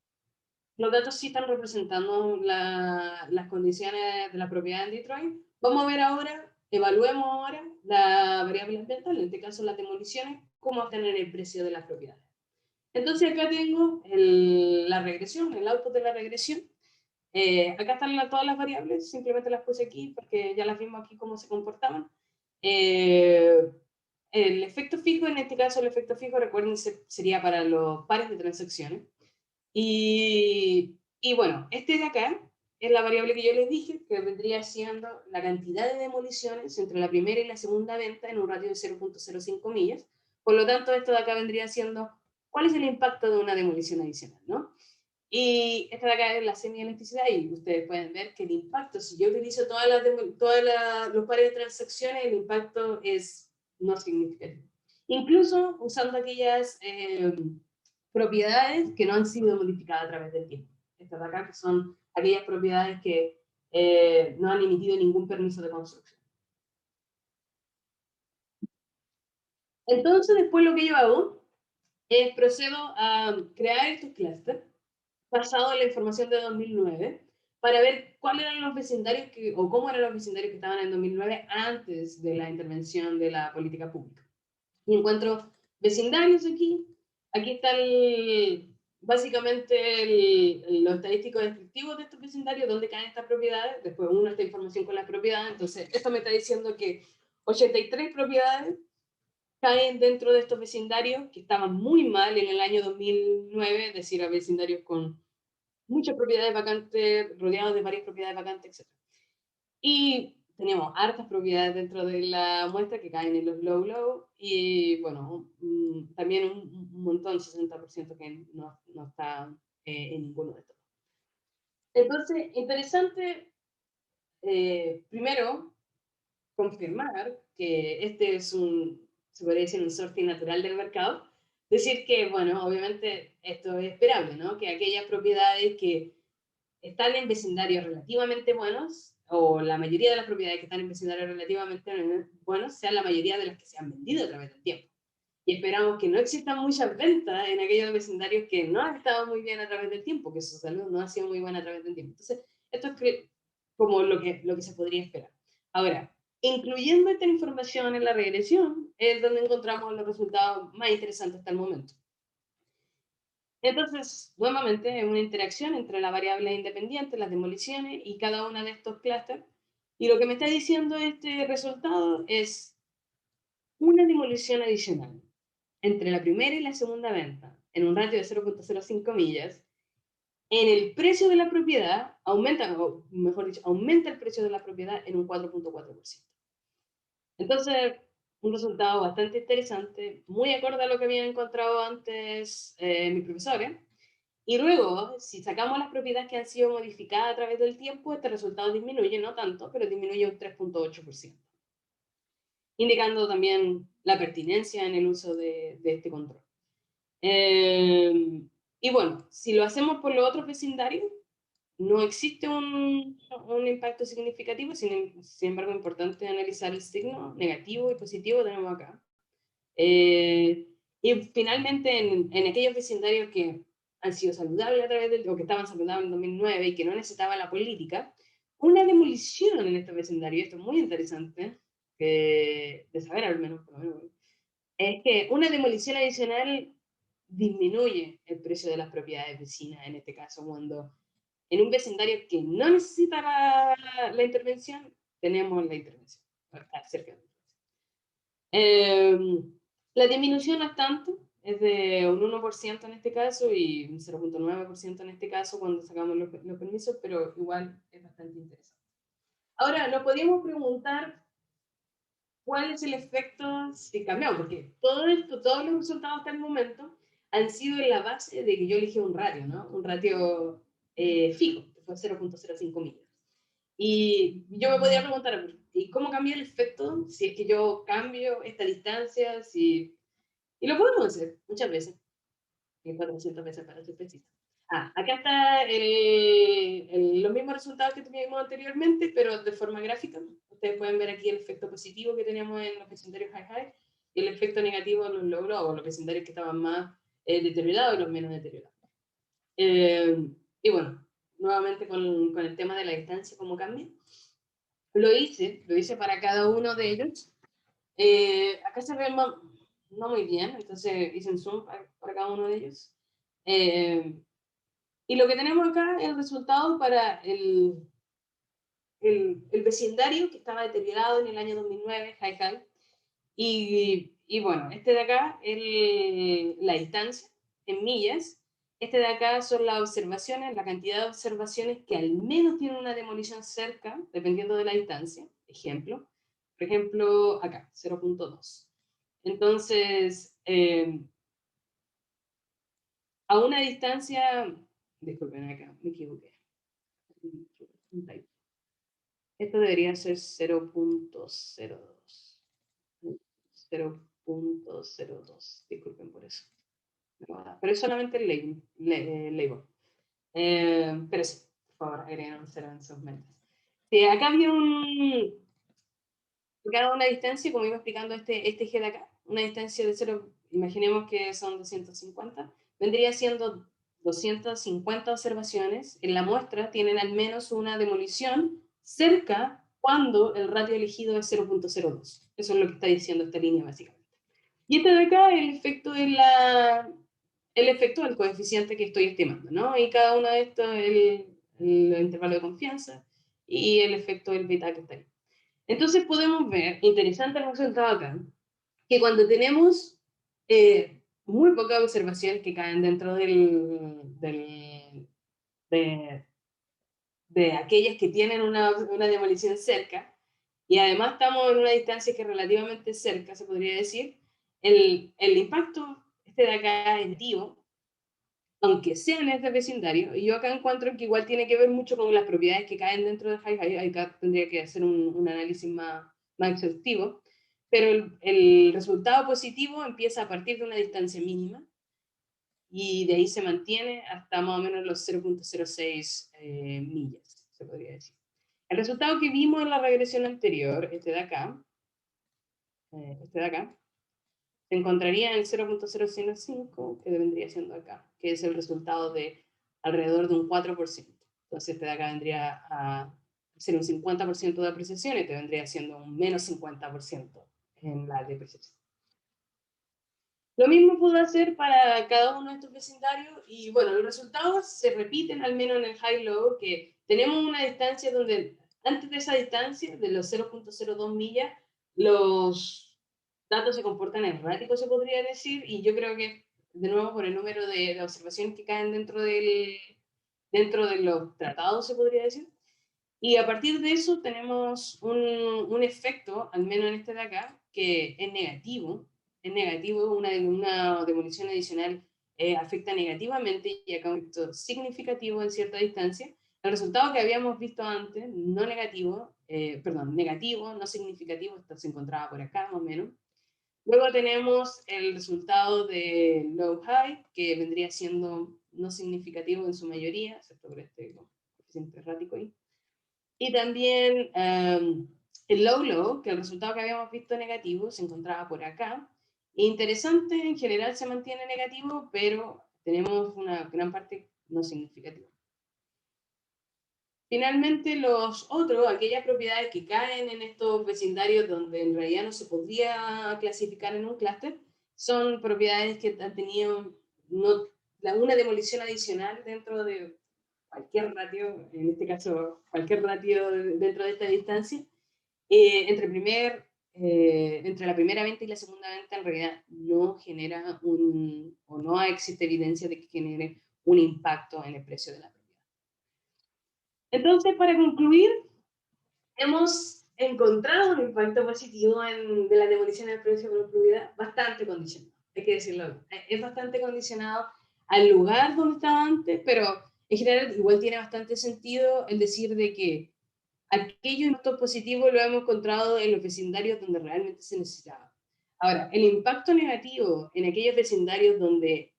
los datos sí están representando las condiciones de la propiedad en Detroit. Vamos a ver ahora, evaluemos ahora la variable ambiental, en este caso las demoliciones, cómo obtener el precio de las propiedades. Entonces acá tengo la regresión, el output de la regresión. Acá están todas las variables, simplemente las puse aquí porque ya las vimos aquí cómo se comportaban. El efecto fijo, en este caso el efecto fijo, recuerden, sería para los pares de transacciones. Y bueno, este de acá es la variable que yo les dije, que vendría siendo la cantidad de demoliciones entre la primera y la segunda venta en un radio de 0.05 millas, Por lo tanto, esto de acá vendría siendo, ¿cuál es el impacto de una demolición adicional, ¿no? Y esta de acá es la semi-elasticidad, y ustedes pueden ver que el impacto, si yo utilizo los pares de transacciones, el impacto es no significativo. Incluso usando aquellas propiedades que no han sido modificadas a través del tiempo. Estas de acá que son aquellas propiedades que no han emitido ningún permiso de construcción. Entonces, después lo que yo hago es procedo a crear estos clústeres basado en la información de 2009 para ver cuáles eran los vecindarios o cómo eran los vecindarios que estaban en 2009 antes de la intervención de la política pública. Y encuentro vecindarios aquí. Aquí está básicamente los estadísticos descriptivos de estos vecindarios, dónde caen estas propiedades. Después uno esta información con las propiedades. Entonces, esto me está diciendo que 83 propiedades caen dentro de estos vecindarios que estaban muy mal en el año 2009, es decir, a vecindarios con muchas propiedades vacantes, rodeados de varias propiedades vacantes, etc. Y tenemos hartas propiedades dentro de la muestra que caen en los low, y bueno, también un montón, 60% que no está en ninguno de estos. Entonces, interesante, primero, confirmar que este es se podría decir, un sorteo natural del mercado. Decir que, bueno, obviamente esto es esperable, ¿no? Que aquellas propiedades que están en vecindarios relativamente buenos, o la mayoría de las propiedades que están en vecindarios relativamente buenos, sean la mayoría de las que se han vendido a través del tiempo. Y esperamos que no existan muchas ventas en aquellos vecindarios que no han estado muy bien a través del tiempo, que su salud no ha sido muy buena a través del tiempo. Entonces, esto es como lo que se podría esperar. Ahora, incluyendo esta información en la regresión, es donde encontramos los resultados más interesantes hasta el momento. Entonces, nuevamente, es una interacción entre la variable independiente, las demoliciones y cada una de estos clústeres. Y lo que me está diciendo este resultado es una demolición adicional entre la primera y la segunda venta en un ratio de 0.05 millas. En el precio de la propiedad aumenta, o mejor dicho, aumenta el precio de la propiedad en un 4.4%. Entonces, un resultado bastante interesante, muy acorde a lo que habían encontrado antes mis profesores. Y luego, si sacamos las propiedades que han sido modificadas a través del tiempo, este resultado disminuye, no tanto, pero disminuye un 3.8%, indicando también la pertinencia en el uso de este control. Y bueno, si lo hacemos por los otros vecindarios, no existe un impacto significativo, sin embargo, es importante analizar el signo negativo y positivo que tenemos acá. Y finalmente, en aquellos vecindarios que han sido saludables a través o que estaban saludables en 2009 y que no necesitaban la política, una demolición en estos vecindarios, esto es muy interesante de saber al menos, es que una demolición adicional disminuye el precio de las propiedades vecinas, en este caso, cuando en un vecindario que no necesita la intervención, tenemos la intervención, cerca de la intervención. La disminución no es tanto, es de un 1% en este caso y un 0.9% en este caso cuando sacamos los permisos, pero igual es bastante interesante. Ahora, nos podríamos preguntar cuál es el efecto si cambiamos, porque todo esto, todos los resultados hasta el momento han sido en la base de que yo elegí un ratio, ¿no? Un ratio fijo, que fue 0.05 millas. Y yo me podría preguntar, ¿y cómo cambia el efecto si es que yo cambio esta distancia? Y lo podemos hacer muchas veces, 400 veces para ser preciso. Acá está los mismos resultados que tuvimos anteriormente, pero de forma gráfica. Ustedes pueden ver aquí el efecto positivo que teníamos en los vecindarios high-high y el efecto negativo en los low-low, o los vecindarios que estaban más deteriorados y los menos deteriorados. Y bueno, nuevamente con el tema de la distancia, ¿cómo cambia? Lo hice para cada uno de ellos. Acá se ve no muy bien, entonces hice un zoom para cada uno de ellos. Y lo que tenemos acá es el resultado para el vecindario que estaba deteriorado en el año 2009, high. Y bueno, este de acá es la distancia en millas. Este de acá son las observaciones, la cantidad de observaciones que al menos tienen una demolición cerca, dependiendo de la distancia. Ejemplo, por ejemplo, acá, 0.2. Entonces, a una distancia, disculpen acá, me equivoqué. Esto debería ser 0.02. 0.02, disculpen por eso. Pero es solamente el label. Pero sí, por favor, agreguen un 0 en sus mentes. Sí, acá había una distancia, como iba explicando este eje de acá, una distancia de 0, imaginemos que son 250, vendría siendo 250 observaciones. En la muestra tienen al menos una demolición cerca cuando el ratio elegido es 0.02. Eso es lo que está diciendo esta línea básicamente. Y este de acá es el efecto del coeficiente que estoy estimando, ¿no? Y cada uno de estos es el intervalo de confianza y el efecto del beta que está ahí. Entonces podemos ver, interesante el resultado acá, que cuando tenemos muy pocas observaciones que caen dentro de aquellas que tienen una demolición cerca, y además estamos en una distancia que es relativamente cerca, se podría decir, el impacto este de acá es negativo, aunque sea en este vecindario, y yo acá encuentro que igual tiene que ver mucho con las propiedades que caen dentro de High, acá tendría que hacer un análisis más exhaustivo, pero el resultado positivo empieza a partir de una distancia mínima, y de ahí se mantiene hasta más o menos los 0.06 millas, se podría decir. El resultado que vimos en la regresión anterior, este de acá, se encontraría en el 0.005, que vendría siendo acá, que es el resultado de alrededor de un 4%. Entonces este de acá vendría a ser un 50% de apreciación y te vendría siendo un menos 50% en la depreciación. Lo mismo puedo hacer para cada uno de estos vecindarios y bueno, los resultados se repiten al menos en el high-low, que tenemos una distancia donde antes de esa distancia, de los 0.02 millas, los datos se comportan erráticos, se podría decir, y yo creo que, de nuevo, por el número de observaciones que caen dentro de los tratados, se podría decir. Y a partir de eso tenemos un efecto, al menos en este de acá, que es negativo. Es negativo, una demolición adicional afecta negativamente y acá un efecto significativo en cierta distancia. El resultado que habíamos visto antes, no negativo, negativo, no significativo, esto se encontraba por acá más o menos. Luego tenemos el resultado de low-high, que vendría siendo no significativo en su mayoría, excepto por este coeficiente errático ahí. Y también el low-low, que el resultado que habíamos visto negativo se encontraba por acá. Interesante, en general se mantiene negativo, pero tenemos una gran parte no significativa. Finalmente, los otros, aquellas propiedades que caen en estos vecindarios donde en realidad no se podría clasificar en un clúster, son propiedades que han tenido una demolición adicional dentro de cualquier ratio, en este caso cualquier ratio dentro de esta distancia, entre la primera venta y la segunda venta en realidad no genera o no existe evidencia de que genere un impacto en el precio de la propiedad. Entonces, para concluir, hemos encontrado un impacto positivo de la demolición del precio de la propiedad bastante condicionado, hay que decirlo, es bastante condicionado al lugar donde estaba antes, pero en general igual tiene bastante sentido el decir de que aquello impacto positivo lo hemos encontrado en los vecindarios donde realmente se necesitaba. Ahora, el impacto negativo en aquellos vecindarios donde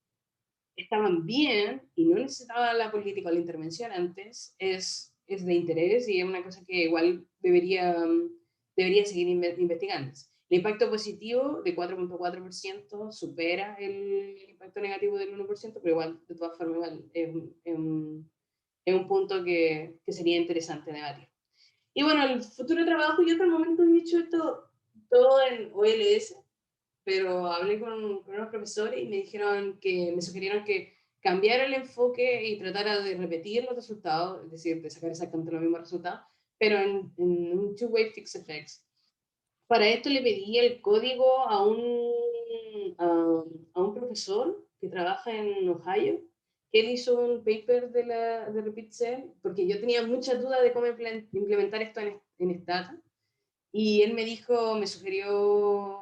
estaban bien y no necesitaba la política o la intervención antes es de interés y es una cosa que igual debería seguir investigando. El impacto positivo de 4.4% supera el impacto negativo del 1%, pero igual, de todas formas, igual, es un punto que sería interesante debatir. Y bueno, el futuro trabajo, yo hasta el momento he hecho esto todo en OLS, pero hablé con unos profesores y me sugirieron que cambiara el enfoque y tratara de repetir los resultados, es decir, de sacar exactamente los mismos resultados, pero en un two-way fixed effects. Para esto le pedí el código a un profesor que trabaja en Ohio, que él hizo un paper de Repeat Cell, porque yo tenía muchas dudas de cómo implementar esto en Stata, y él me sugirió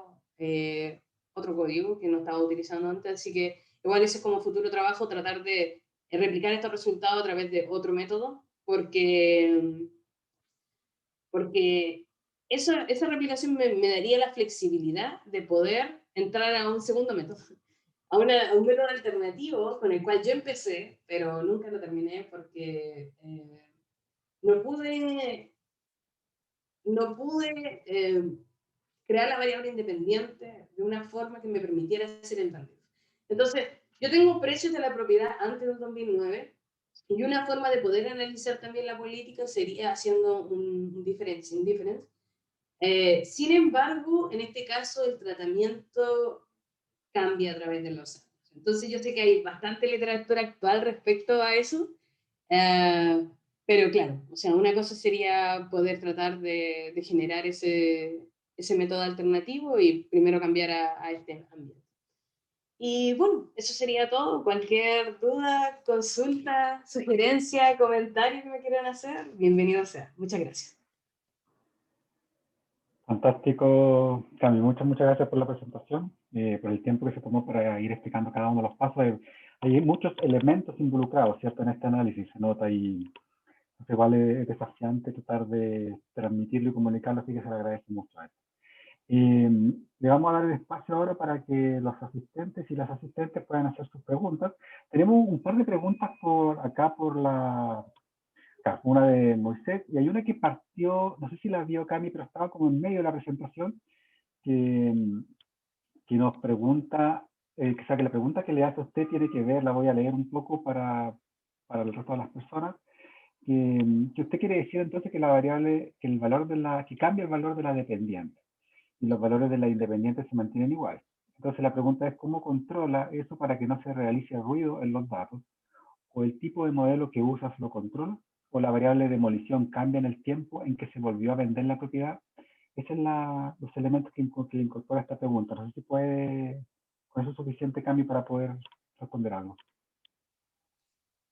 otro código que no estaba utilizando antes, así que igual ese es como futuro trabajo, tratar de replicar estos resultados a través de otro método, porque esa replicación me daría la flexibilidad de poder entrar a un segundo método, a un método alternativo con el cual yo empecé, pero nunca lo terminé porque no pude, no pude crear la variable independiente de una forma que me permitiera hacer el bandeo. Entonces, yo tengo precios de la propiedad antes del 2009 y una forma de poder analizar también la política sería haciendo un difference, indifference. Sin embargo, en este caso el tratamiento cambia a través de los años. Entonces yo sé que hay bastante literatura actual respecto a eso, eh, pero claro, o sea, una cosa sería poder tratar de generar ese método alternativo y primero cambiar a este ambiente. Y bueno, eso sería todo. Cualquier duda, consulta, sugerencia, comentario que me quieran hacer, bienvenido sea. Muchas gracias. Fantástico, Cami. Muchas gracias por la presentación, por el tiempo que se tomó para ir explicando cada uno de los pasos. Hay muchos elementos involucrados, ¿cierto?, en este análisis, se nota, y igual es desafiante tratar de transmitirlo y comunicarlo, así que se le agradece mucho a eso. Le vamos a dar el espacio ahora para que los asistentes y las asistentes puedan hacer sus preguntas. Tenemos un par de preguntas por una de Moisés, y hay una que partió, no sé si la vio Cami, pero estaba como en medio de la presentación, que nos pregunta, que la pregunta que le hace a usted tiene que ver, la voy a leer un poco para el resto de las personas, que usted quiere decir entonces que la variable, que el valor que cambia el valor de la dependiente, y los valores de la independiente se mantienen iguales. Entonces la pregunta es, ¿cómo controla eso para que no se realice ruido en los datos? ¿O el tipo de modelo que usas lo controla? ¿O la variable de demolición cambia en el tiempo en que se volvió a vender la propiedad? Esos son los elementos que incorpora esta pregunta. No sé si puede, con eso es suficiente, Cami, para poder responder algo.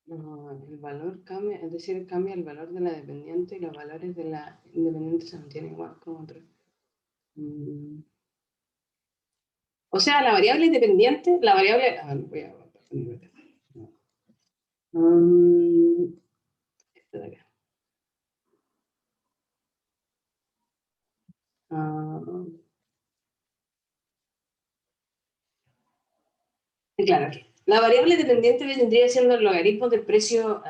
No, el valor cambia, es decir, cambia el valor de la dependiente y los valores de la independiente se mantienen igual como otro. O sea, la variable independiente, la variable... voy a este de acá. Claro, la variable dependiente vendría siendo el logaritmo del precio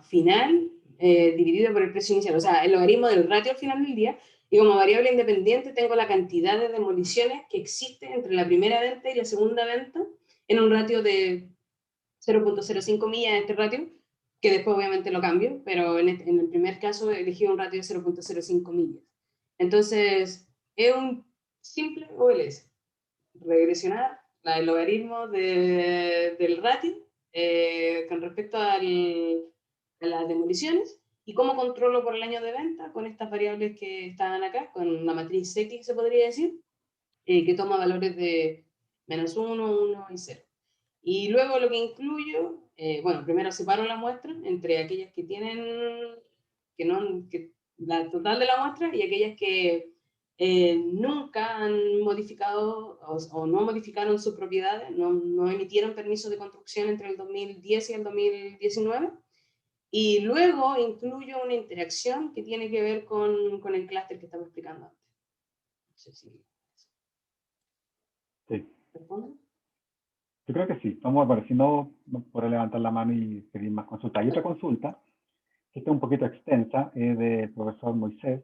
final dividido por el precio inicial, o sea, el logaritmo del ratio al final del día, y como variable independiente tengo la cantidad de demoliciones que existe entre la primera venta y la segunda venta en un ratio de 0.05 millas en este ratio, que después obviamente lo cambio, pero en el primer caso elegí un ratio de 0.05 millas. Entonces, es un simple OLS, regresionar el logaritmo del ratio con respecto a las demoliciones y cómo controlo por el año de venta con estas variables que están acá, con una matriz X se podría decir, que toma valores de -1, 1 y 0. Y luego lo que incluyo, bueno, primero separo la muestra entre aquellas que tienen, que la total de la muestra y aquellas que nunca han modificado o no modificaron sus propiedades, no emitieron permisos de construcción entre el 2010 y el 2019. Y luego incluyo una interacción que tiene que ver con el clúster que estaba explicando antes. No sé si... Sí. ¿Responde? Yo creo que sí. Vamos a ver, si no, podré levantar la mano y pedir más consultas. Hay otra consulta, que está un poquito extensa, del profesor Moisés.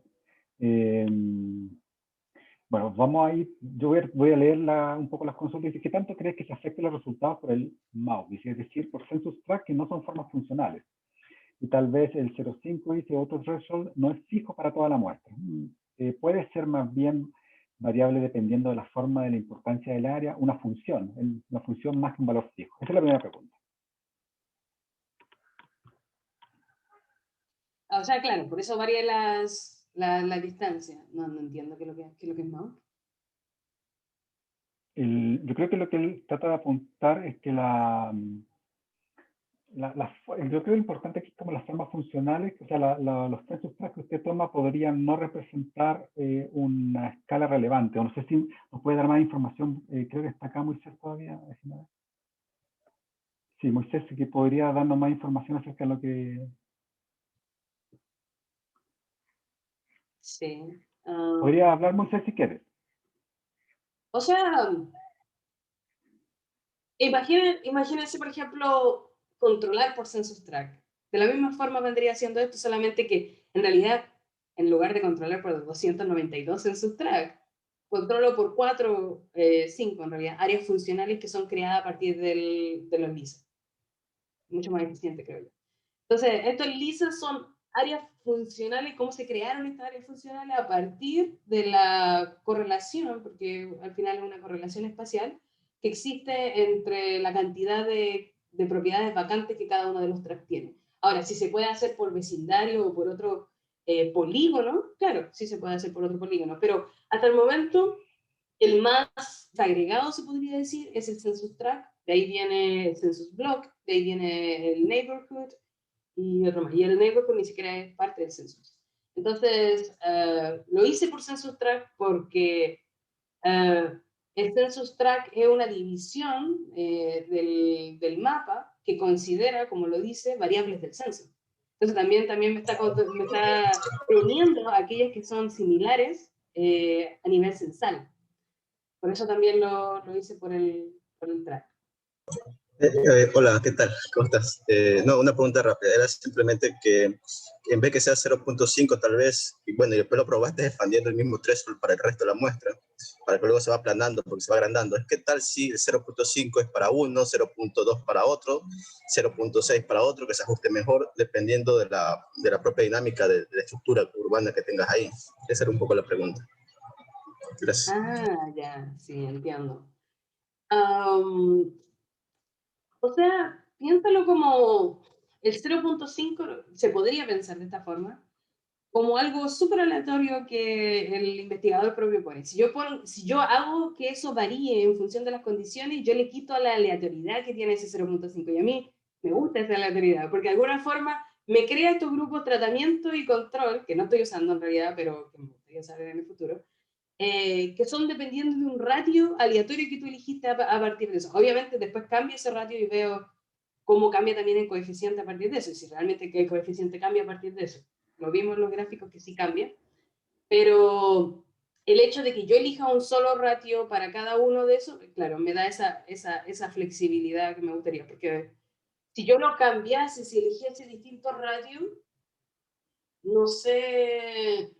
Bueno, vamos a ir, yo voy a leer un poco las consultas. Dice, ¿qué tanto crees que se afecten los resultados por el MAU? Dice, es decir, por census tract que no son formas funcionales. Y tal vez el 0,5 dice, otro threshold no es fijo para toda la muestra. Puede ser más bien variable dependiendo de la forma, de la importancia del área, una función más que un valor fijo. Esa es la primera pregunta. O sea, claro, por eso varía la distancia. No entiendo qué es lo que es MAU. Yo creo que lo que él trata de apuntar es que yo creo que lo importante aquí es como las formas funcionales, o sea, los census tracts que usted toma podrían no representar una escala relevante, o no sé si nos puede dar más información, creo que está acá Moisés todavía. Sí, Moisés, que podría darnos más información acerca de lo que... Sí. Podría hablar Moisés si quieres. O sea, imagínense, por ejemplo, controlar por census tract. De la misma forma vendría siendo esto, solamente que en realidad, en lugar de controlar por 292 census tract, controlo por 4, 5 en realidad, áreas funcionales que son creadas a partir de los LISA. Mucho más eficiente, creo yo. Entonces, estos LISA son áreas funcionales, cómo se crearon estas áreas funcionales a partir de la correlación, porque al final es una correlación espacial, que existe entre la cantidad de propiedades vacantes que cada uno de los tracts tiene. Ahora, si se puede hacer por vecindario o por otro polígono, claro, sí se puede hacer por otro polígono, pero hasta el momento el más agregado, se podría decir, es el census tract, de ahí viene el census block, de ahí viene el neighborhood, y otro más. Y el neighborhood ni siquiera es parte del census. Entonces, lo hice por census tract porque el census tract es una división del mapa que considera, como lo dice, variables del censo. Entonces también me está reuniendo aquellas que son similares a nivel censal. Por eso también lo hice por el track. Hola, ¿qué tal? ¿Cómo estás? No, una pregunta rápida. Era simplemente que en vez que sea 0.5 tal vez, y bueno, y después lo probaste expandiendo el mismo threshold para el resto de la muestra, para que luego se va aplanando porque se va agrandando. ¿Qué tal si el 0.5 es para uno, 0.2 para otro, 0.6 para otro, que se ajuste mejor dependiendo de la propia dinámica de la estructura urbana que tengas ahí? Esa era un poco la pregunta. Gracias. Ah, ya, sí, entiendo. Um, O sea, piénsalo como el 0.5, se podría pensar de esta forma, como algo súper aleatorio que el investigador propio pone. Si yo hago que eso varíe en función de las condiciones, yo le quito la aleatoriedad que tiene ese 0.5. Y a mí me gusta esa aleatoriedad, porque de alguna forma me crea estos grupos tratamiento y control, que no estoy usando en realidad, pero que me gustaría saber en el futuro, que son dependiendo de un ratio aleatorio que tú elegiste a partir de eso. Obviamente después cambio ese ratio y veo cómo cambia también el coeficiente a partir de eso, y si realmente el coeficiente cambia a partir de eso. Lo vimos en los gráficos que sí cambia, pero el hecho de que yo elija un solo ratio para cada uno de esos, claro, me da esa flexibilidad que me gustaría, porque si yo lo cambiase, si eligiese distintos ratios, no sé,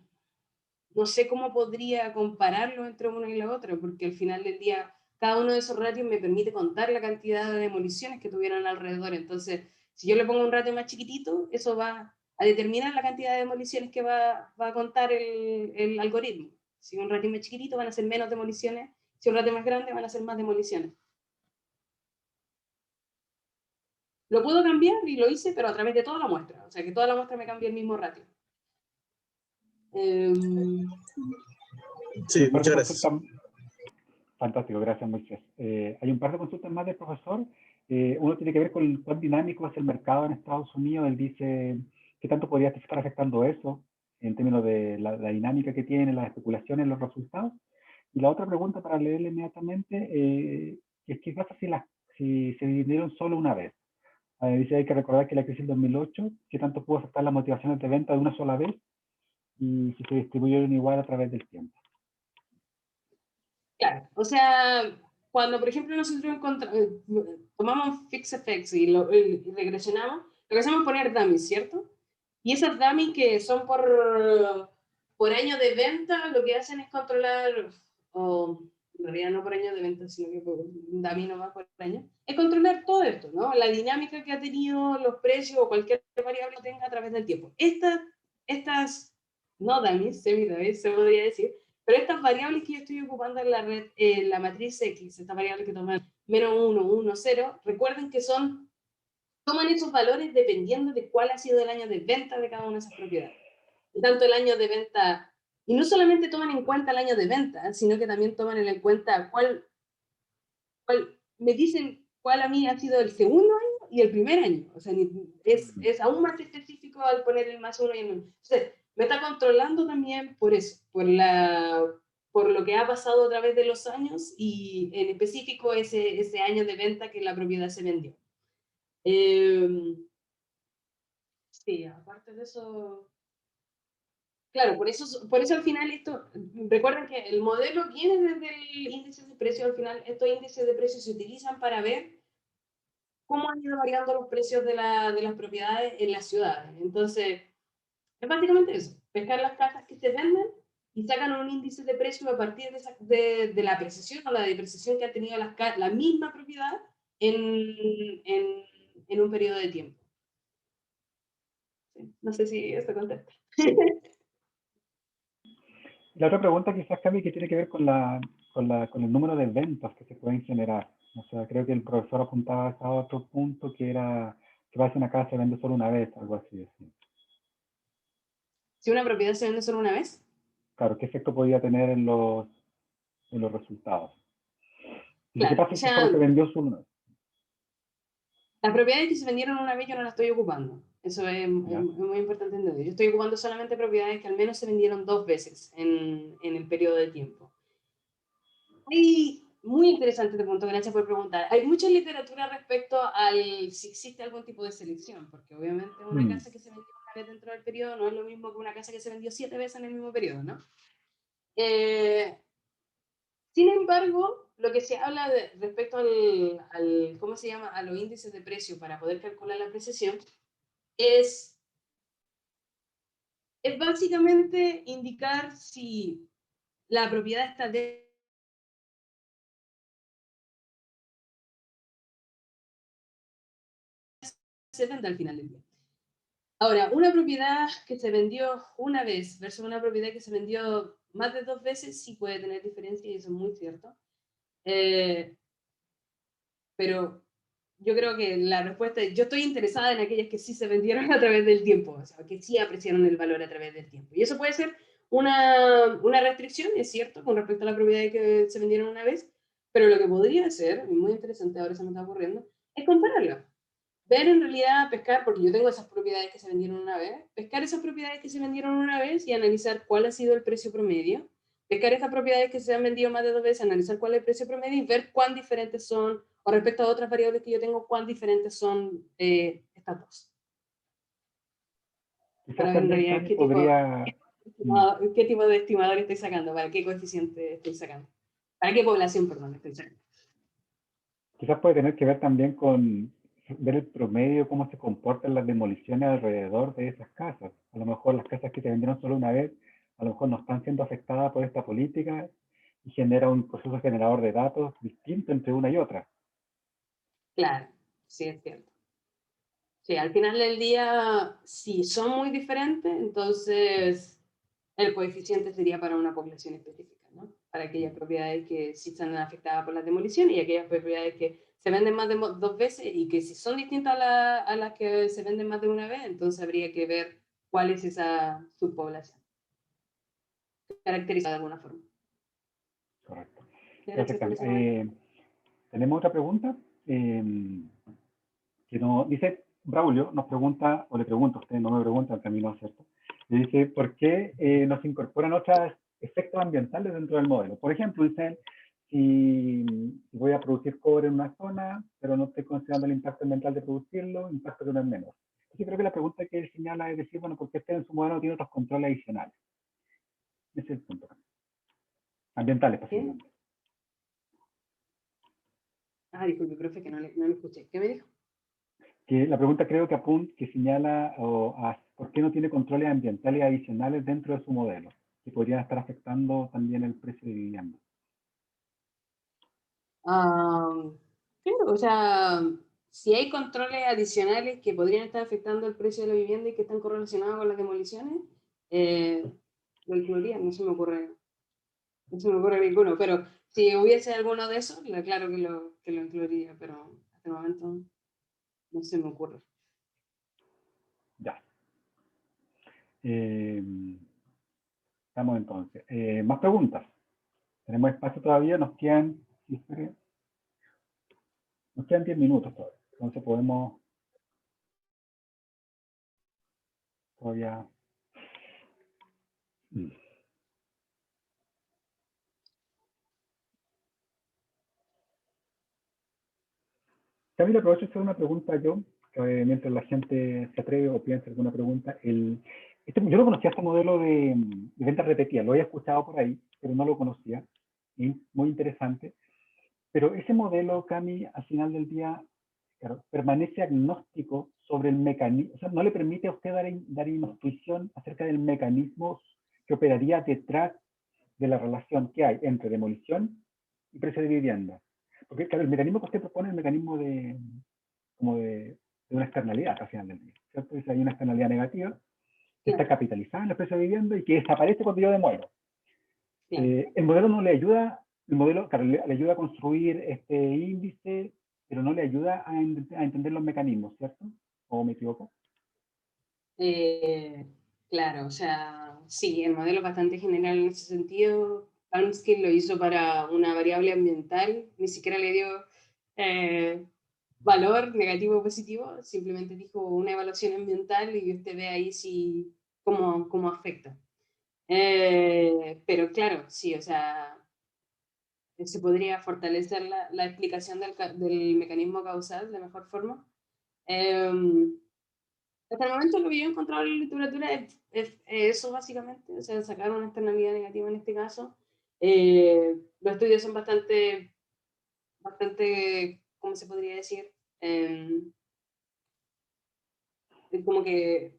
no sé cómo podría compararlo entre uno y la otra, porque al final del día cada uno de esos ratios me permite contar la cantidad de demoliciones que tuvieron alrededor. Entonces, si yo le pongo un ratio más chiquitito, eso va a determinar la cantidad de demoliciones que va a contar el algoritmo. Si un ratio más chiquitito van a ser menos demoliciones, si un ratio más grande van a ser más demoliciones. Lo puedo cambiar y lo hice, pero a través de toda la muestra. O sea, que toda la muestra me cambie el mismo ratio. Sí, muchas gracias. Fantástico, gracias Moisés. Hay un par de consultas más del profesor. Uno tiene que ver con cuán dinámico es el mercado en Estados Unidos. Él dice, ¿qué tanto podría estar afectando eso en términos de la dinámica que tiene, las especulaciones, los resultados? Y la otra pregunta para leerle inmediatamente es ¿qué pasa si se dividieron solo una vez? Dice, hay que recordar que la crisis del 2008, ¿qué tanto pudo afectar las motivaciones de venta de una sola vez? Y si se distribuyeron igual a través del tiempo. Claro, o sea, cuando por ejemplo nosotros tomamos FixFX y regresionamos, lo que hacemos es poner dummies, ¿cierto? Y esas dummies que son por año de venta, lo que hacen es controlar, o en realidad no por año de venta, sino que por un dummy nomás por año, es controlar todo esto, ¿no? La dinámica que ha tenido los precios o cualquier variable que tenga a través del tiempo. Estas no dummies, semi-dummies, se podría decir, pero estas variables que yo estoy ocupando en la red, la matriz X, estas variables que toman menos 1, 1, 0, recuerden que toman esos valores dependiendo de cuál ha sido el año de venta de cada una de esas propiedades. Y tanto el año de venta, y no solamente toman en cuenta el año de venta, sino que también toman en cuenta me dicen cuál a mí ha sido el segundo año y el primer año. O sea, es aún más específico al poner el +1 y el menos. Entonces, me está controlando también por eso, por lo que ha pasado a través de los años y en específico ese año de venta que la propiedad se vendió. Sí, aparte de eso, claro, por eso al final esto, recuerden que el modelo viene desde el índice de precio, al final estos índices de precios se utilizan para ver cómo han ido variando los precios de las propiedades en las ciudades. Entonces, es básicamente eso, pescar las casas que se venden y sacan un índice de precio a partir de la apreciación o la depreciación que ha tenido la misma propiedad en un periodo de tiempo. Sí, no sé si esto contesta. La otra pregunta quizás, Cami, que tiene que ver con el número de ventas que se pueden generar. O sea, creo que el profesor apuntaba a otro punto que era que va a ser una casa se vende solo una vez, algo así. Si una propiedad se vende solo una vez. Claro, ¿qué efecto podría tener en los resultados? ¿Y qué Claro, pasa o si sea, solo se vendió solo una vez? las propiedades que se vendieron una vez yo no las estoy ocupando. Eso es muy importante entender. Yo estoy ocupando solamente propiedades que al menos se vendieron 2 veces en el periodo de tiempo. Y muy interesante este punto, gracias por preguntar. Hay mucha literatura respecto al si existe algún tipo de selección, porque obviamente una casa que se vendió una vez dentro del periodo no es lo mismo que una casa que se vendió 7 veces en el mismo periodo, ¿no? Sin embargo, lo que se habla respecto ¿cómo se llama? A los índices de precio para poder calcular la apreciación es básicamente indicar si la propiedad está se vende al final del día. Ahora, una propiedad que se vendió una vez versus una propiedad que se vendió más de 2 veces sí puede tener diferencia y eso es muy cierto. Pero yo creo que la respuesta es, yo estoy interesada en aquellas que sí se vendieron a través del tiempo, o sea, que sí apreciaron el valor a través del tiempo. Y eso puede ser una restricción, es cierto, con respecto a las propiedades que se vendieron una vez, pero lo que podría ser, y muy interesante, ahora se me está ocurriendo, es compararlas. Ver en realidad, pescar, porque yo tengo esas propiedades que se vendieron una vez, pescar esas propiedades que se vendieron una vez y analizar cuál ha sido el precio promedio, pescar esas propiedades que se han vendido más de 2 veces, analizar cuál es el precio promedio y ver cuán diferentes son, o respecto a otras variables que yo tengo, cuán diferentes son estas dos. Quizás Para ver en también realidad Cami podría... qué tipo de estimador estoy sacando, para qué coeficiente estoy sacando, para qué población, perdón, estoy sacando. Quizás puede tener que ver también con ver el promedio, cómo se comportan las demoliciones alrededor de esas casas. A lo mejor las casas que se vendieron solo una vez, a lo mejor no están siendo afectadas por esta política y genera un proceso generador de datos distinto entre una y otra. Claro, sí es cierto. Sí, al final del día, si son muy diferentes, entonces el coeficiente sería para una población específica, ¿no? Para aquellas propiedades que sí están afectadas por las demoliciones y aquellas propiedades que se venden más de 2 veces y que si son distintas a las que se venden más de una vez, entonces habría que ver cuál es esa subpoblación, caracterizada de alguna forma. Correcto. Gracias por esa pregunta. Tenemos otra pregunta que nos dice, Braulio nos pregunta, o le pregunta a usted, no me pregunta, el camino, ¿cierto? Le dice, ¿por qué nos incorporan otros efectos ambientales dentro del modelo? Por ejemplo, dice, si voy a producir cobre en una zona, pero no estoy considerando el impacto ambiental de producirlo, impacto que no es menor. Yo creo que la pregunta que él señala es decir, bueno, ¿por qué este en su modelo tiene otros controles adicionales? Ese es el punto. Ambientales, posiblemente. Ah, disculpe, profe, que no le escuché. ¿Qué me dijo? Que la pregunta creo que señala por qué no tiene controles ambientales adicionales dentro de su modelo, que podrían estar afectando también el precio de vivienda. Claro, o sea, si hay controles adicionales que podrían estar afectando el precio de la vivienda y que están correlacionados con las demoliciones, lo incluiría, no se me ocurre ninguno, pero si hubiese alguno de esos, claro que lo incluiría, pero hasta el momento no se me ocurre. Ya. Estamos entonces. Más preguntas. Tenemos espacio todavía, nos quedan 10 minutos todavía. Entonces podemos todavía... También aprovecho de hacer una pregunta yo, mientras la gente se atreve o piensa alguna pregunta. Yo no conocía este modelo de ventas repetidas, lo había escuchado por ahí, pero no lo conocía. Y muy interesante. Pero ese modelo, Cami, al final del día, claro, permanece agnóstico sobre el mecanismo, o sea, no le permite a usted dar intuición acerca del mecanismo que operaría detrás de la relación que hay entre demolición y precio de vivienda. Porque, claro, el mecanismo que usted propone es el mecanismo de una externalidad al final del día, ¿cierto? Es, hay una externalidad negativa que está capitalizada en los precios de vivienda y que desaparece cuando yo demuelo. El modelo no le ayuda, el modelo, claro, le ayuda a construir este índice, pero no le ayuda a entender los mecanismos, ¿cierto? ¿O me equivoco? Claro, o sea, sí, el modelo es bastante general en ese sentido. Kamsky lo hizo para una variable ambiental, ni siquiera le dio valor negativo o positivo, simplemente dijo una evaluación ambiental y usted ve ahí si, cómo afecta. Pero claro, sí, o sea, se podría fortalecer la explicación del mecanismo causal de mejor forma. Hasta el momento lo que yo he encontrado en la literatura es eso básicamente, o sea, sacar una externalidad negativa en este caso. Los estudios son bastante, ¿cómo se podría decir? Como que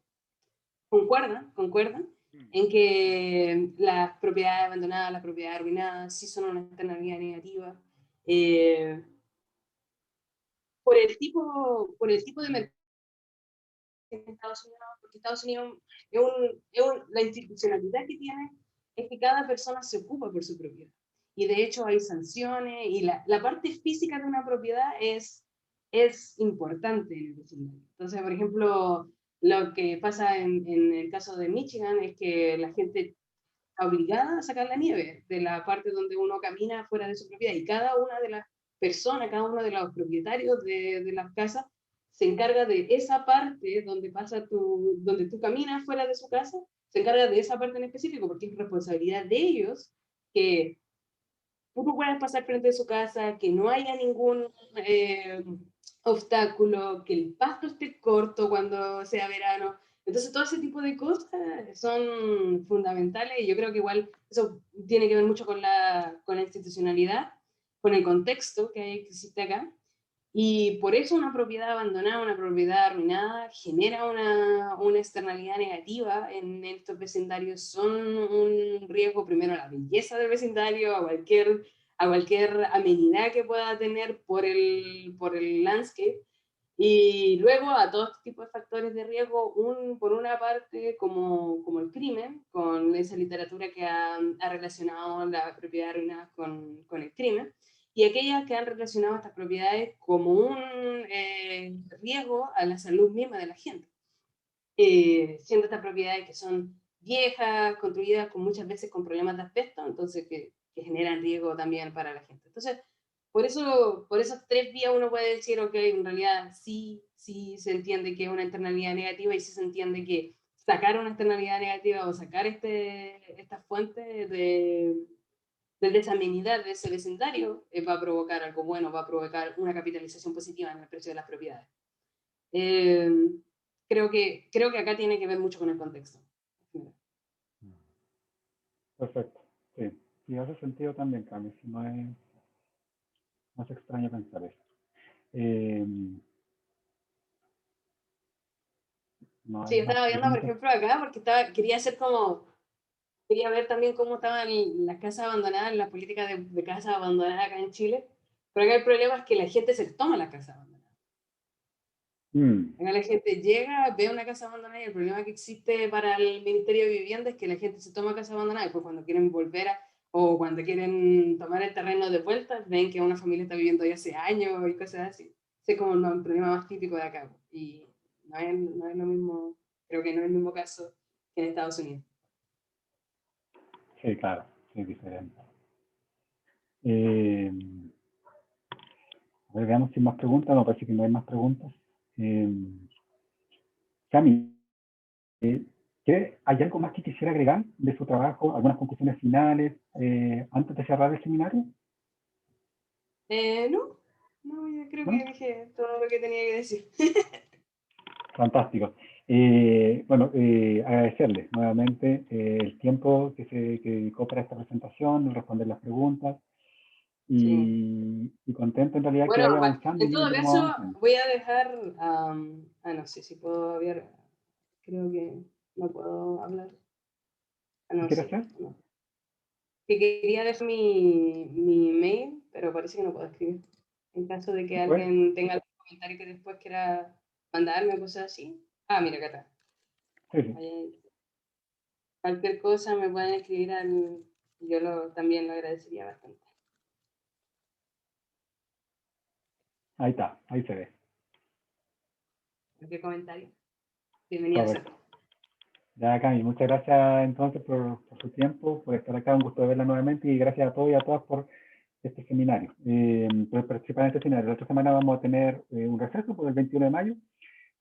concuerdan en que las propiedades abandonadas, las propiedades arruinadas, sí son una externalidad negativa. Por el tipo de mercado en Estados Unidos, porque Estados Unidos la institucionalidad que tiene es que cada persona se ocupa por su propiedad. Y de hecho hay sanciones y la parte física de una propiedad es importante en el vecindario. Entonces, por ejemplo, lo que pasa en el caso de Michigan es que la gente está obligada a sacar la nieve de la parte donde uno camina fuera de su propiedad y cada una de las personas, cada uno de los propietarios de las casas se encarga de esa parte donde tú caminas fuera de su casa, se encarga de esa parte en específico porque es responsabilidad de ellos que tú puedas pasar frente de su casa, que no haya ningún obstáculo, que el pasto esté corto cuando sea verano. Entonces, todo ese tipo de cosas son fundamentales y yo creo que igual eso tiene que ver mucho con la institucionalidad, con el contexto que existe acá. Y por eso una propiedad abandonada, una propiedad arruinada, genera una externalidad negativa en estos vecindarios. Son un riesgo primero a la belleza del vecindario, a cualquier amenidad que pueda tener por el landscape, y luego a todo este tipo de factores de riesgo, por una parte como el crimen, con esa literatura que ha relacionado la propiedad arruinada con el crimen, y aquellas que han relacionado estas propiedades como un riesgo a la salud misma de la gente, siendo estas propiedades que son viejas, construidas muchas veces con problemas de asbesto, entonces que generan riesgo también para la gente. Entonces, por esos tres vías uno puede decir, ok, en realidad sí se entiende que es una externalidad negativa y sí se entiende que sacar una externalidad negativa o sacar esta fuente de desamenidad de ese vecindario va a provocar algo bueno, va a provocar una capitalización positiva en el precio de las propiedades. Eh, creo que acá tiene que ver mucho con el contexto. Perfecto, sí. Y hace sentido también, Cami, si no es extraño pensar eso. No Sí, hay yo más estaba viendo, por preguntas. ejemplo, acá, porque quería ver también cómo estaban las casas abandonadas, las políticas de casas abandonadas acá en Chile. Pero acá el problema es que la gente se toma la casa abandonada. Acá la gente llega, ve una casa abandonada y el problema que existe para el Ministerio de Vivienda es que la gente se toma casa abandonada y pues cuando quieren volver o cuando quieren tomar el terreno de vuelta, ven que una familia está viviendo ahí hace años y cosas así. Ese es como el problema más típico de acá. Y no es lo mismo, creo que no es el mismo caso que en Estados Unidos. Sí, claro, sí, es diferente. A ver, veamos si hay más preguntas. No, parece que no hay más preguntas. Cami, ¿Hay algo más que quisiera agregar de su trabajo? ¿Algunas conclusiones finales antes de cerrar el seminario? No, yo creo ¿No? que dije todo lo que tenía que decir. Fantástico. Bueno, agradecerle nuevamente el tiempo que dedicó para esta presentación, el responder las preguntas Sí. y contento en realidad que Bueno, vaya avanzando y en que todo continuemos caso, avanzando. voy a dejar, no sé si puedo ver, creo que no puedo hablar. ¿Qué No, quiere sí, hacer? no. Que quería dejar mi mail, pero parece que no puedo escribir. En caso de que Pues, alguien tenga algún comentario que después quiera mandarme o cosas así. Mira, acá está. sí, sí. Cualquier cosa me pueden escribir también lo agradecería bastante. Ahí está, ahí se ve. Cualquier comentario. Bienvenido a ser. Correcto. Ya, Cami, muchas gracias entonces por su tiempo, por estar acá, un gusto de verla nuevamente y gracias a todos y a todas por este seminario, por participar en este seminario. La otra semana vamos a tener un receso por el 21 de mayo,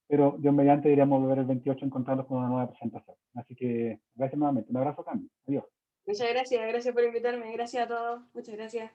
pero Dios mediante deberíamos volver el 28 a encontrarnos con una nueva presentación. Así que gracias nuevamente. Un abrazo, Cami. Adiós. Muchas gracias por invitarme. Gracias a todos. Muchas gracias.